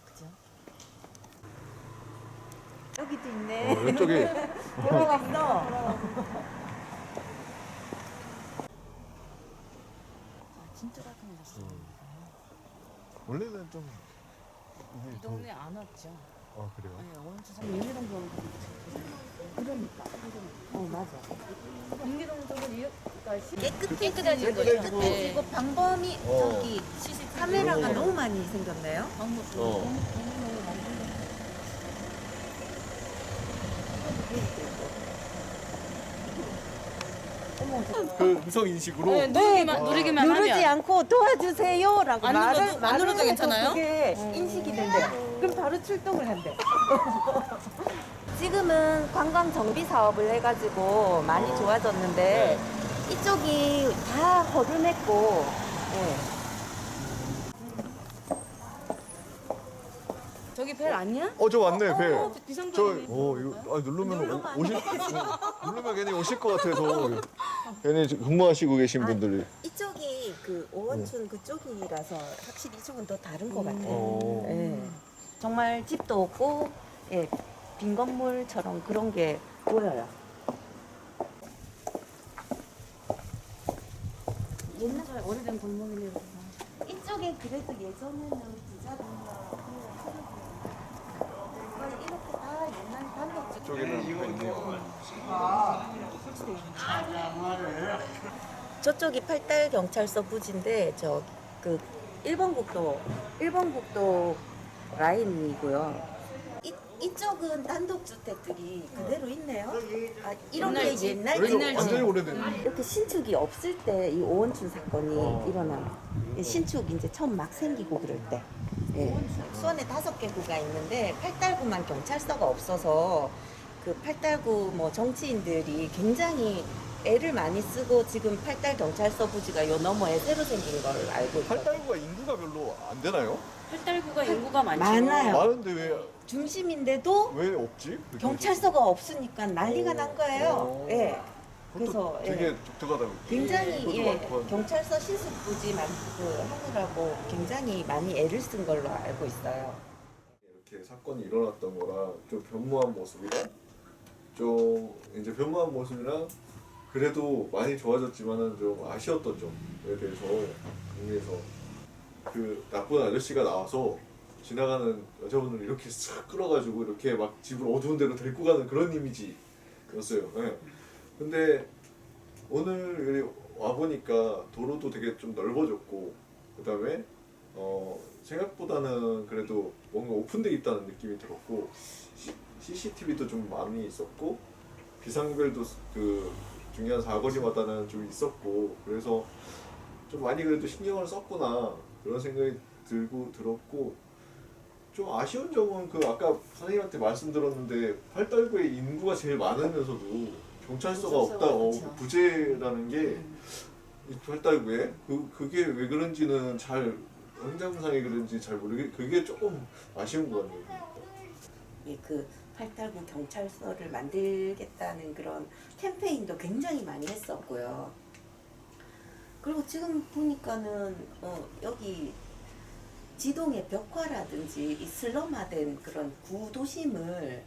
Speaker 5: 그죠?
Speaker 4: 여기도 있네.
Speaker 6: 왼쪽에
Speaker 4: 들어갔어.
Speaker 5: 진짜 깔끔해졌어요.
Speaker 6: 원래는 좀
Speaker 5: 이 동네 안 왔죠.
Speaker 6: 그래요?
Speaker 5: 네, 오원춘 사건 윤기동 좀
Speaker 4: 그러니까. 맞아.
Speaker 5: 윤기동 쪽은
Speaker 4: 깨끗해지고
Speaker 5: 깨끗해지고
Speaker 4: 방범이 저기 카메라가 너무 많이 생겼네요.
Speaker 6: 그 음성 인식으로
Speaker 5: 누르기만
Speaker 4: 누르지
Speaker 5: 하면
Speaker 4: 않고 도와주세요라고
Speaker 5: 안 눌러도 괜찮아요?
Speaker 4: 그게 인식이 된대. 그럼 바로 출동을 한대. 지금은 관광 정비 사업을 해가지고 많이 좋아졌는데 이쪽이 다 허름했고.
Speaker 5: 저기 벨 아니야?
Speaker 6: 저 왔네 배.
Speaker 5: 비상벨이네.
Speaker 6: 이거 누르면 누르면 괜히 오실 것 같아서 괜히 근무하시고 계신 분들이.
Speaker 4: 이쪽이 그 오원춘 그쪽이라서 확실히 이쪽은 더 다른 것 같아요. 예. 정말 집도 없고 빈 건물처럼 그런 게 보여요.
Speaker 5: 옛날 오래된 골목이네요.
Speaker 4: 이쪽에 그래도 예전에는 부자분가 이렇게 다 옛날 단독
Speaker 6: 쪽에는 있네요.
Speaker 4: 저쪽이 팔달 경찰서 부지인데 저 그 1번 국도 라인이고요. 이쪽은 단독 주택들이 그대로 있네요. 이렇게 옛날
Speaker 6: 완전히 오래된.
Speaker 4: 이렇게 신축이 없을 때 이 오원춘 사건이 일어나. 신축 이제 처음 막 생기고 그럴 때. 예. 수원에 5개 구가 있는데 팔달구만 경찰서가 없어서 그 팔달구 뭐 정치인들이 굉장히 애를 많이 쓰고 지금 팔달 경찰서 부지가 요 너머에 새로 생긴 걸 알고 있어요.
Speaker 6: 팔달구가 인구가 별로 안 되나요?
Speaker 5: 팔달구가 인구가 많죠.
Speaker 4: 많아요.
Speaker 6: 많은데 왜
Speaker 4: 중심인데도
Speaker 6: 없지?
Speaker 4: 경찰서가 없으니까 난리가 난 거예요. 예. 그래서
Speaker 6: 되게
Speaker 4: 예.
Speaker 6: 독특하다고.
Speaker 4: 굉장히 예,
Speaker 6: 많고 한데.
Speaker 4: 경찰서 신습 부지 하느라고 굉장히 많이 애를 쓴 걸로 알고 있어요.
Speaker 6: 이렇게 사건이 일어났던 거랑 좀 변모한 모습이랑 좀 이제 변모한 모습이랑 그래도 많이 좋아졌지만은 좀 아쉬웠던 점에 대해서 국내에서 그 나쁜 아저씨가 나와서 지나가는 여자분을 이렇게 싹 끌어가지고 이렇게 막 집을 어두운 데로 데리고 가는 그런 이미지였어요. 예. 근데 오늘 와 보니까 도로도 되게 좀 넓어졌고 그다음에 생각보다는 그래도 뭔가 오픈돼 있다는 느낌이 들었고 CCTV도 좀 많이 있었고 비상벨도 그 중요한 사거리마다는 좀 있었고 그래서 좀 많이 그래도 신경을 썼구나 그런 생각이 들었고 좀 아쉬운 점은 그 아까 선생님한테 말씀드렸는데 팔달구에 인구가 제일 많으면서도 경찰서가 없다
Speaker 4: 그렇죠.
Speaker 6: 부재라는 게 이 팔달구에 그게 왜 그런지는 잘 행정상이 그런지 잘 모르겠 그게 조금 아쉬운 것 같네요.
Speaker 4: 예, 그 팔달구 경찰서를 만들겠다는 그런 캠페인도 굉장히 많이 했었고요. 그리고 지금 보니까는 여기 지동의 벽화라든지 이 슬럼화된 그런 구도심을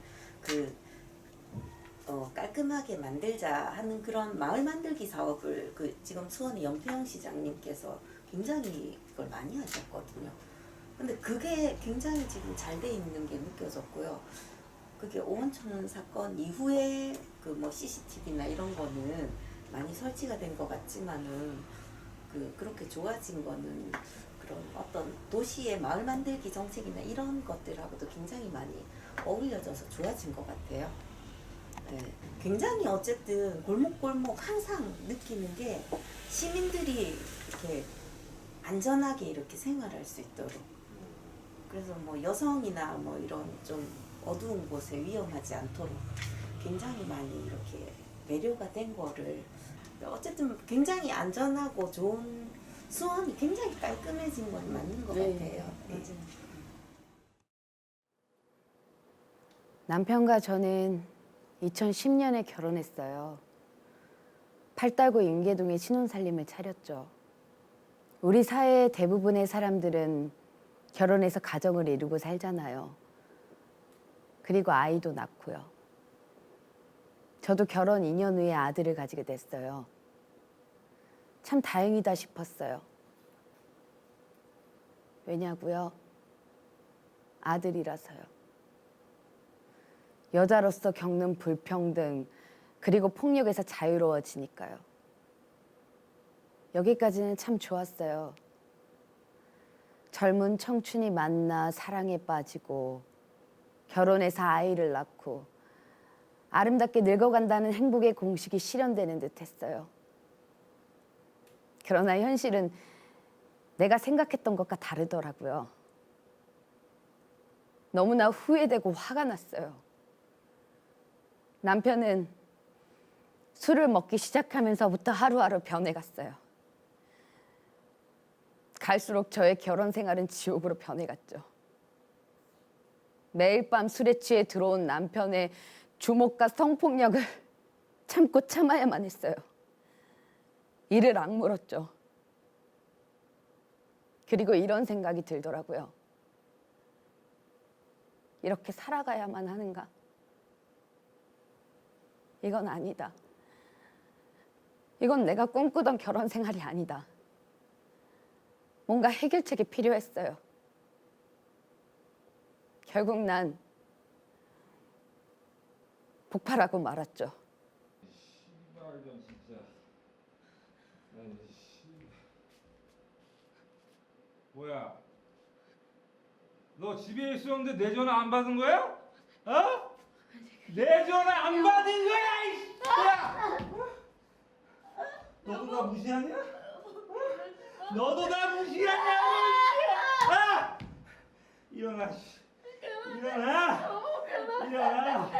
Speaker 4: 깔끔하게 만들자 하는 그런 마을 만들기 사업을 지금 수원의 연평 시장님께서 굉장히 그걸 많이 하셨거든요. 근데 그게 굉장히 지금 잘 돼 있는 게 느껴졌고요. 그게 오원천 사건 이후에 그 뭐 CCTV나 이런 거는 많이 설치가 된 것 같지만은 그렇게 좋아진 거는 그런 어떤 도시의 마을 만들기 정책이나 이런 것들하고도 굉장히 많이 어울려져서 좋아진 것 같아요. 네. 굉장히 어쨌든 골목골목 항상 느끼는 게 시민들이 이렇게 안전하게 이렇게 생활할 수 있도록 그래서 뭐 여성이나 뭐 이런 좀 어두운 곳에 위험하지 않도록 굉장히 많이 이렇게 배려가 된 거를 어쨌든 굉장히 안전하고 좋은 수원이 굉장히 깔끔해진 건 맞는 것 같아요. 네.
Speaker 15: 남편과 저는 2010년에 결혼했어요. 팔달구 인계동에 신혼살림을 차렸죠. 우리 사회의 대부분의 사람들은 결혼해서 가정을 이루고 살잖아요. 그리고 아이도 낳고요. 저도 결혼 2년 후에 아들을 가지게 됐어요. 참 다행이다 싶었어요. 왜냐고요? 아들이라서요. 여자로서 겪는 불평등 그리고 폭력에서 자유로워지니까요. 여기까지는 참 좋았어요. 젊은 청춘이 만나 사랑에 빠지고 결혼해서 아이를 낳고 아름답게 늙어간다는 행복의 공식이 실현되는 듯 했어요. 그러나 현실은 내가 생각했던 것과 다르더라고요. 너무나 후회되고 화가 났어요. 남편은 술을 먹기 시작하면서부터 하루하루 변해갔어요. 갈수록 저의 결혼 생활은 지옥으로 변해갔죠. 매일 밤 술에 취해 들어온 남편의 주목과 성폭력을 참고 참아야만 했어요. 이를 악물었죠. 그리고 이런 생각이 들더라고요. 이렇게 살아가야만 하는가? 이건 아니다. 이건 내가 꿈꾸던 결혼 생활이 아니다. 뭔가 해결책이 필요했어요. 결국 난 폭발하고 말았죠.
Speaker 8: 뭐야? 너 집에 있었는데 내 전화 안 받은 거야? 어? 내 전화 안 받은 거야, 이씨! 야! 너도 나 무시하냐? 너도 나 무시하냐고, 이씨! 아! 일어나. 일어나. 일어나.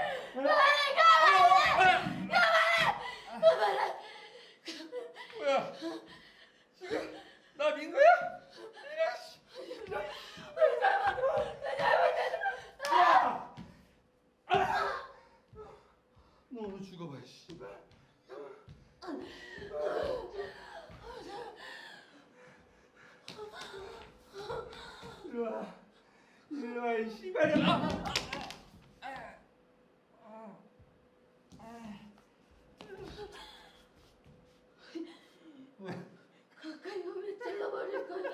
Speaker 8: 뭐야? 지금 나 민 거야? 너도 죽어봐, 씨발. 이리 와. 이리 와, 이 씨발이야.
Speaker 7: 가까이 오면 찔러버릴 거야.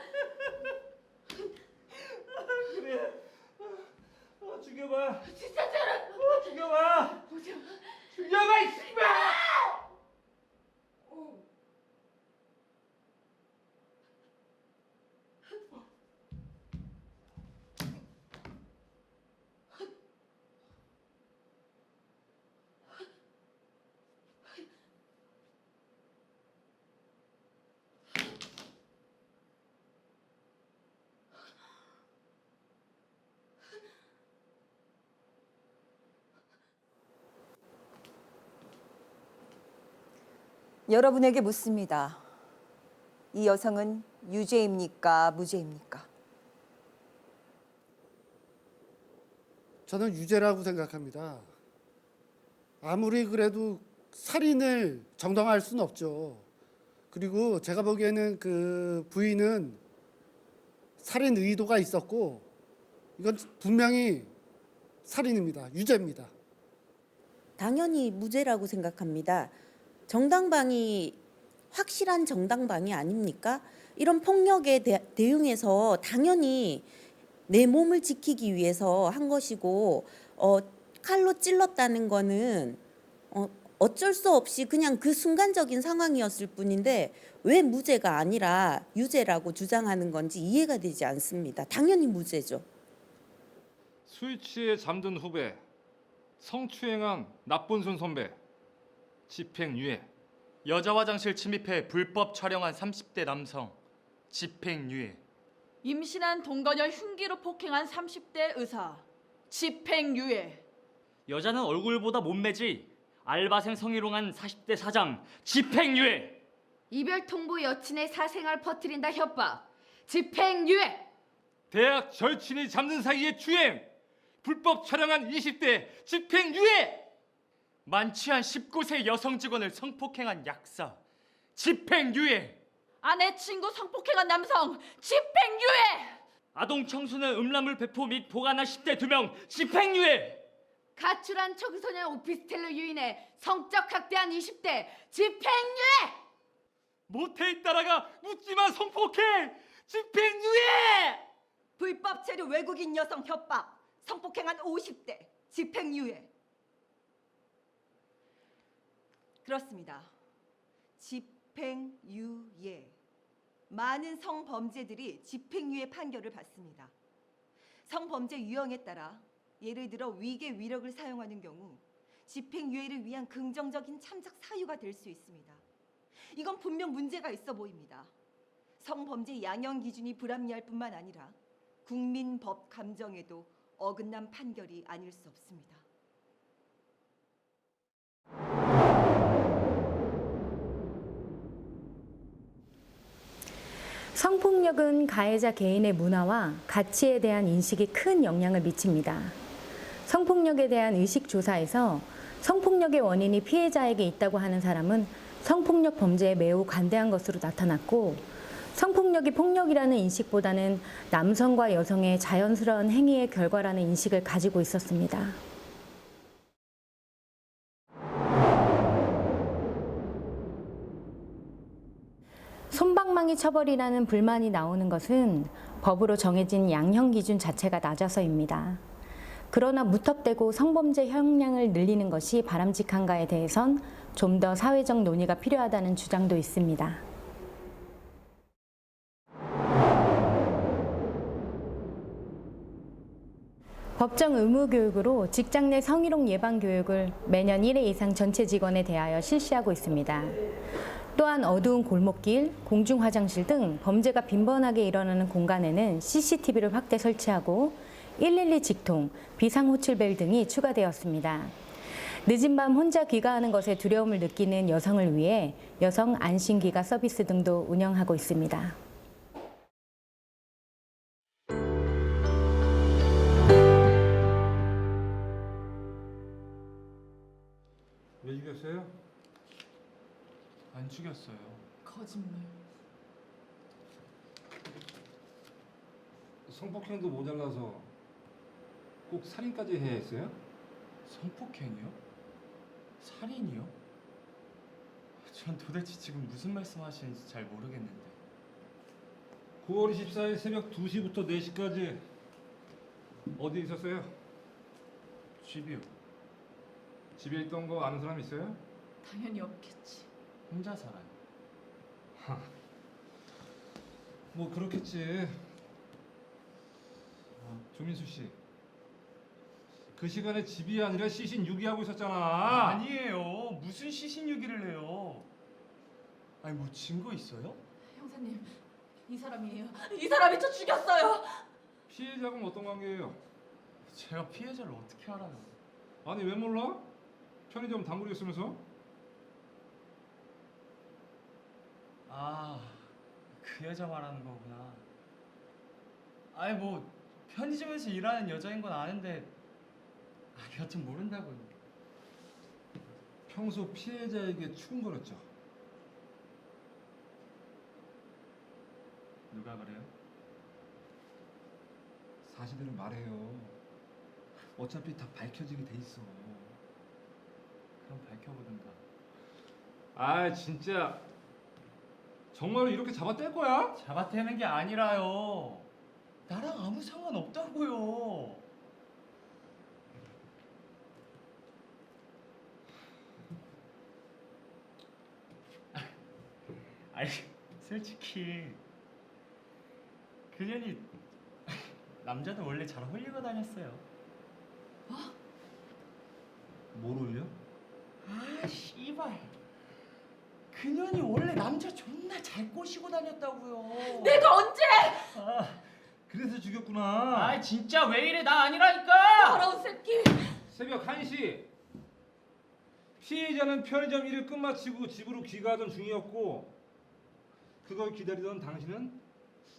Speaker 8: 그래. 죽여봐.
Speaker 7: 진짜 저런.
Speaker 8: 죽여봐. 죽여봐, 이 씨발.
Speaker 2: 여러분에게 묻습니다. 이 여성은 유죄입니까? 무죄입니까?
Speaker 16: 저는 유죄라고 생각합니다. 아무리 그래도 살인을 정당화할 수는 없죠. 그리고 제가 보기에는 그 부인은 살인 의도가 있었고 이건 분명히 살인입니다. 유죄입니다.
Speaker 4: 당연히 무죄라고 생각합니다. 정당방위 확실한 정당방위 아닙니까? 이런 폭력에 대응해서 당연히 내 몸을 지키기 위해서 한 것이고 칼로 찔렀다는 거는 어쩔 수 없이 그냥 그 순간적인 상황이었을 뿐인데 왜 무죄가 아니라 유죄라고 주장하는 건지 이해가 되지 않습니다. 당연히 무죄죠.
Speaker 8: 술 취해 잠든 후배, 성추행한 나쁜순 선배, 집행유예.
Speaker 12: 여자 화장실 침입해 불법 촬영한 30대 남성, 집행유예.
Speaker 10: 임신한 동거녀 흉기로 폭행한 30대 의사, 집행유예.
Speaker 11: 여자는 얼굴보다 몸매지. 알바생 성희롱한 40대 사장, 집행유예.
Speaker 7: 이별통보 여친의 사생활 퍼뜨린다 협박. 집행유예.
Speaker 8: 대학 절친이 잠든 사이에 추행, 불법 촬영한 20대, 집행유예.
Speaker 12: 만취한 19세 여성 직원을 성폭행한 약사, 집행유예.
Speaker 10: 아내 친구 성폭행한 남성, 집행유예.
Speaker 11: 아동 청소년 음란물 배포 및 보관한 10대 2명, 집행유예.
Speaker 7: 가출한 청소년 오피스텔로 유인해 성적 학대한 20대, 집행유예.
Speaker 8: 모텔 있다라가 묻지마 성폭행, 집행유예.
Speaker 2: 불법 체류 외국인 여성 협박, 성폭행한 50대, 집행유예. 그렇습니다. 집행유예. 많은 성범죄들이 집행유예 판결을 받습니다. 성범죄 유형에 따라 예를 들어 위계 위력을 사용하는 경우 집행유예를 위한 긍정적인 참작 사유가 될 수 있습니다. 이건 분명 문제가 있어 보입니다. 성범죄 양형 기준이 불합리할 뿐만 아니라 국민 법 감정에도 어긋난 판결이 아닐 수 없습니다.
Speaker 9: 성폭력은 가해자 개인의 문화와 가치에 대한 인식이 큰 영향을 미칩니다. 성폭력에 대한 의식 조사에서 성폭력의 원인이 피해자에게 있다고 하는 사람은 성폭력 범죄에 매우 관대한 것으로 나타났고, 성폭력이 폭력이라는 인식보다는 남성과 여성의 자연스러운 행위의 결과라는 인식을 가지고 있었습니다. 솜방망이 처벌이라는 불만이 나오는 것은 법으로 정해진 양형 기준 자체가 낮아서입니다. 그러나 무턱대고 성범죄 형량을 늘리는 것이 바람직한가에 대해선 좀 더 사회적 논의가 필요하다는 주장도 있습니다. 법정 의무 교육으로 직장 내 성희롱 예방 교육을 매년 1회 이상 전체 직원에 대하여 실시하고 있습니다. 또한 어두운 골목길, 공중 화장실 등 범죄가 빈번하게 일어나는 공간에는 CCTV를 확대 설치하고 112 직통, 비상호출벨 등이 추가되었습니다. 늦은 밤 혼자 귀가하는 것에 두려움을 느끼는 여성을 위해 여성 안심귀가 서비스 등도 운영하고 있습니다.
Speaker 8: 왜 죽였어요?
Speaker 12: 안 죽였어요.
Speaker 10: 거짓말.
Speaker 8: 성폭행도 모자라서 꼭 살인까지 해야 했어요?
Speaker 12: 성폭행이요? 살인이요? 전 도대체 지금 무슨 말씀하시는지 잘 모르겠는데.
Speaker 8: 9월 24일 새벽 2시부터 4시까지 어디 있었어요?
Speaker 12: 집이요.
Speaker 8: 집에 있던 거 아는 사람 있어요?
Speaker 10: 당연히 없겠지.
Speaker 12: 혼자 살아요.
Speaker 8: 뭐 그렇겠지. 조민수 씨, 그 시간에 집이 아니라 시신 유기하고 있었잖아.
Speaker 12: 아니에요. 무슨 시신유기를 해요? 아니 뭐 증거 있어요?
Speaker 10: 형사님, 이 사람이에요. 이 사람이 저 죽였어요.
Speaker 8: 피해자하고는 어떤 관계예요?
Speaker 12: 제가 피해자를 어떻게 알아요?
Speaker 8: 아니 왜 몰라? 편의점 단골이었으면서?
Speaker 12: 아, 그 여자 말하는 거구나. 아니 뭐 편의점에서 일하는 여자인 건 아는데 여튼 모른다고요.
Speaker 8: 평소 피해자에게 추궁거렸죠?
Speaker 12: 누가 그래요?
Speaker 8: 사실대로 말해요. 어차피 다 밝혀지게 돼 있어.
Speaker 12: 그럼 밝혀보든가.
Speaker 8: 아 진짜 정말로 이렇게 잡아뗄 거야?
Speaker 12: 잡아떼는 게 아니라요. 나랑 아무 상관 없다고요. 아니 솔직히 그년이 남자도 원래 잘 홀리고 다녔어요.
Speaker 8: 뭘 올려?
Speaker 12: 아 씨발. 그년이 원래 남자 존나 잘 꼬시고 다녔다고요.
Speaker 10: 내가 언제?
Speaker 8: 그래서 죽였구나.
Speaker 12: 아 진짜 왜 이래? 나 아니라니까.
Speaker 10: 더러운 새끼.
Speaker 8: 새벽 1시 피해자는 편의점 일을 끝마치고 집으로 귀가하던 중이었고 그걸 기다리던 당신은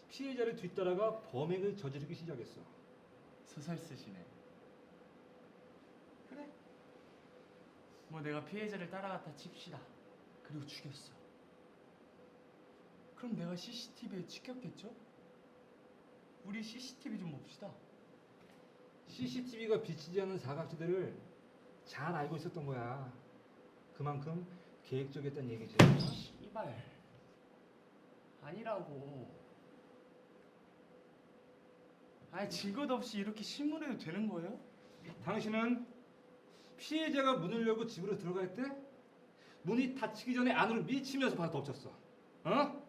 Speaker 8: 피해자를 뒤따라가 범행을 저지르기 시작했어.
Speaker 12: 소설 쓰시네. 그래. 뭐 내가 피해자를 따라갔다 칩시다. 그리고 죽였어. 그럼 내가 CCTV에 찍혔겠죠? 우리 CCTV 좀 봅시다.
Speaker 8: CCTV가 비치지 않는 사각지대를 잘 알고 있었던 거야. 그만큼 계획적이었다는 얘기지.
Speaker 12: 씨발. 아니라고. 아니 증거도 없이 이렇게 신문해도 되는 거예요?
Speaker 8: 당신은 피해자가 문을 열고 집으로 들어갈 때 문이 닫히기 전에 안으로 미치면서 바로 덮쳤어. 어?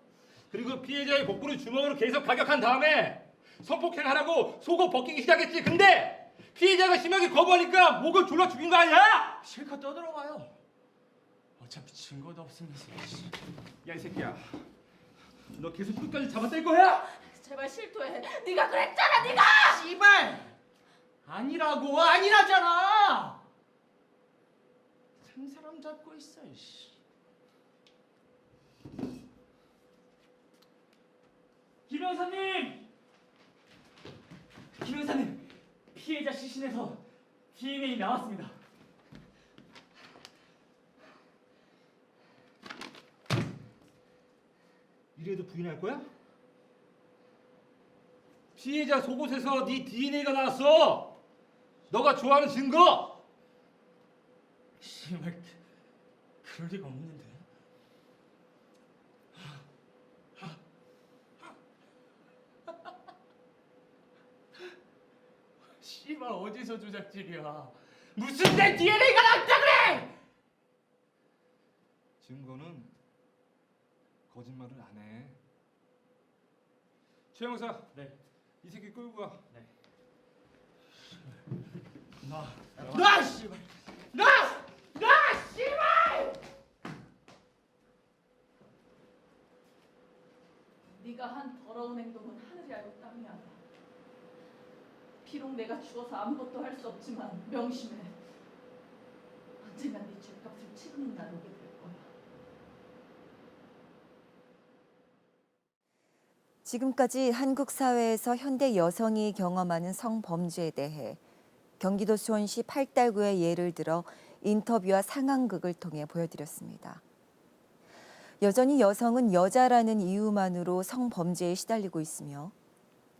Speaker 8: 그리고 피해자의 복부를 주먹으로 계속 가격한 다음에 성폭행하라고 속옷 벗기기 시작했지. 근데 피해자가 심하게 거부하니까 목을 졸라 죽인 거 아니야?
Speaker 12: 실컷 떠들어봐요. 어차피 증거도 없으면서.
Speaker 8: 야 이 새끼야, 너 계속 끝까지 잡아뗄 거야?
Speaker 10: 제발 실토해. 네가 그랬잖아, 네가.
Speaker 12: 씨발! 아니라고. 아니라잖아. 참 사람 잡고 있어. 씨.
Speaker 11: 김 형사님! 김 형사님! 피해자 시신에서 DNA 나왔습니다.
Speaker 8: 이래도 부인할 거야? 피해자 속옷에서 네 DNA가 나왔어. 너가 좋아하는 증거.
Speaker 12: 씨발, 그럴 리가 없는데. 씨발 어디서 조작질이야? 무슨 내 DNA가 나왔다 그래?
Speaker 8: 증거는 거짓말을 안 해. 최 형사.
Speaker 11: 네.
Speaker 8: 이 새끼 끌고 가.
Speaker 11: 네.
Speaker 12: 나 씨발. 나 씨발.
Speaker 10: 네가 한 더러운 행동은 하늘이 알고 땅이 알아. 비록 내가 죽어서 아무것도 할 수 없지만 명심해. 언젠간 네 죄값을 치르는 날이 오게 될 거야.
Speaker 2: 지금까지 한국 사회에서 현대 여성이 경험하는 성범죄에 대해 경기도 수원시 팔달구의 예를 들어 인터뷰와 상황극을 통해 보여드렸습니다. 여전히 여성은 여자라는 이유만으로 성범죄에 시달리고 있으며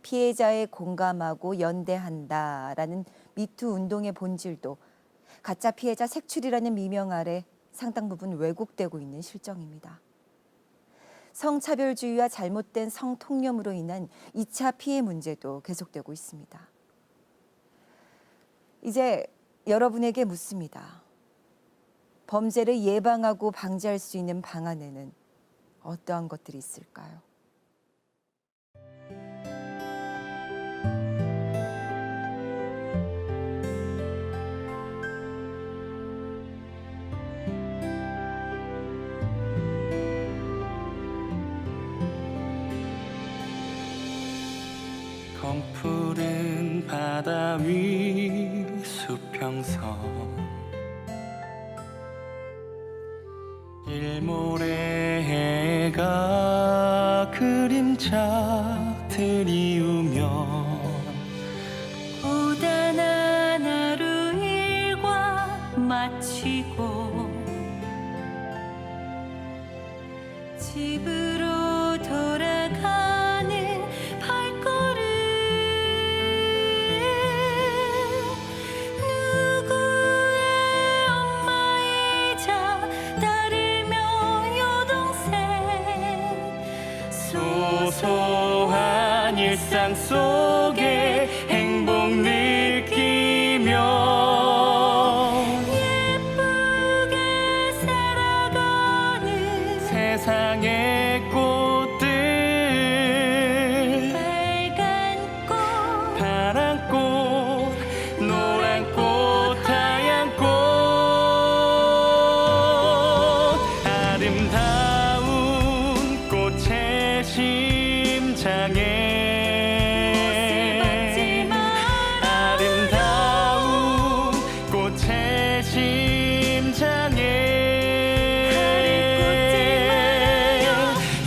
Speaker 2: 피해자에 공감하고 연대한다라는 미투 운동의 본질도 가짜 피해자 색출이라는 미명 아래 상당 부분 왜곡되고 있는 실정입니다. 성차별주의와 잘못된 성통념으로 인한 2차 피해 문제도 계속되고 있습니다. 이제 여러분에게 묻습니다. 범죄를 예방하고 방지할 수 있는 방안에는 어떠한 것들이 있을까요?
Speaker 17: 검푸른 바다 위 수평선 일몰의 해가 그림자 들이우며
Speaker 1: 고단한 하루 일과 마치고 집으로 돌아가는 발걸음 누구의 엄마이자 딸이며 여동생
Speaker 17: 소소한 일상 속에 행복 느끼며
Speaker 1: 예쁘게 살아가는
Speaker 17: 세상의 꽃들
Speaker 1: 빨간 꽃
Speaker 17: 파란 꽃 노란 꽃 하얀 꽃 아름다운 꽃의 심장에 아름다운 꽃의 심장에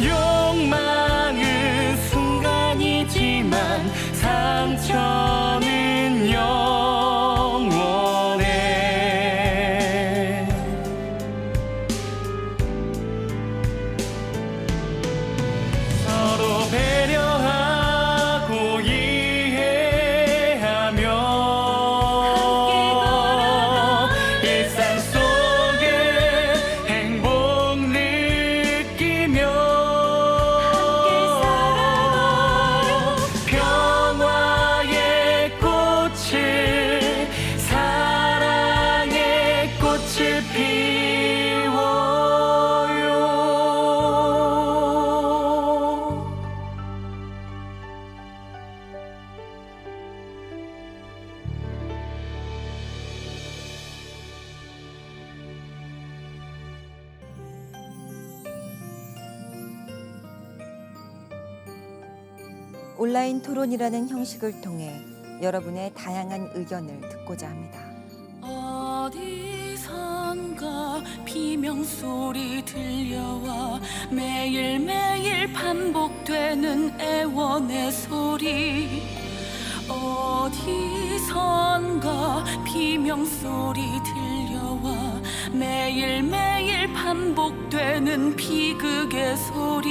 Speaker 17: 욕망은 순간이지만 상처는 영원해 서로 배려하고 이해하며 일상 속에 행복 느끼며 평화의 꽃을 사랑의 꽃을 피워요.
Speaker 2: 온라인 토론이라는 형식을 통해 여러분의 다양한 의견을 듣고자 합니다.
Speaker 1: 어디선가 비명소리 들려와 매일매일 반복되는 애원의 소리 어디선가 비명소리 들려와 매일매일 반복되는 비극의 소리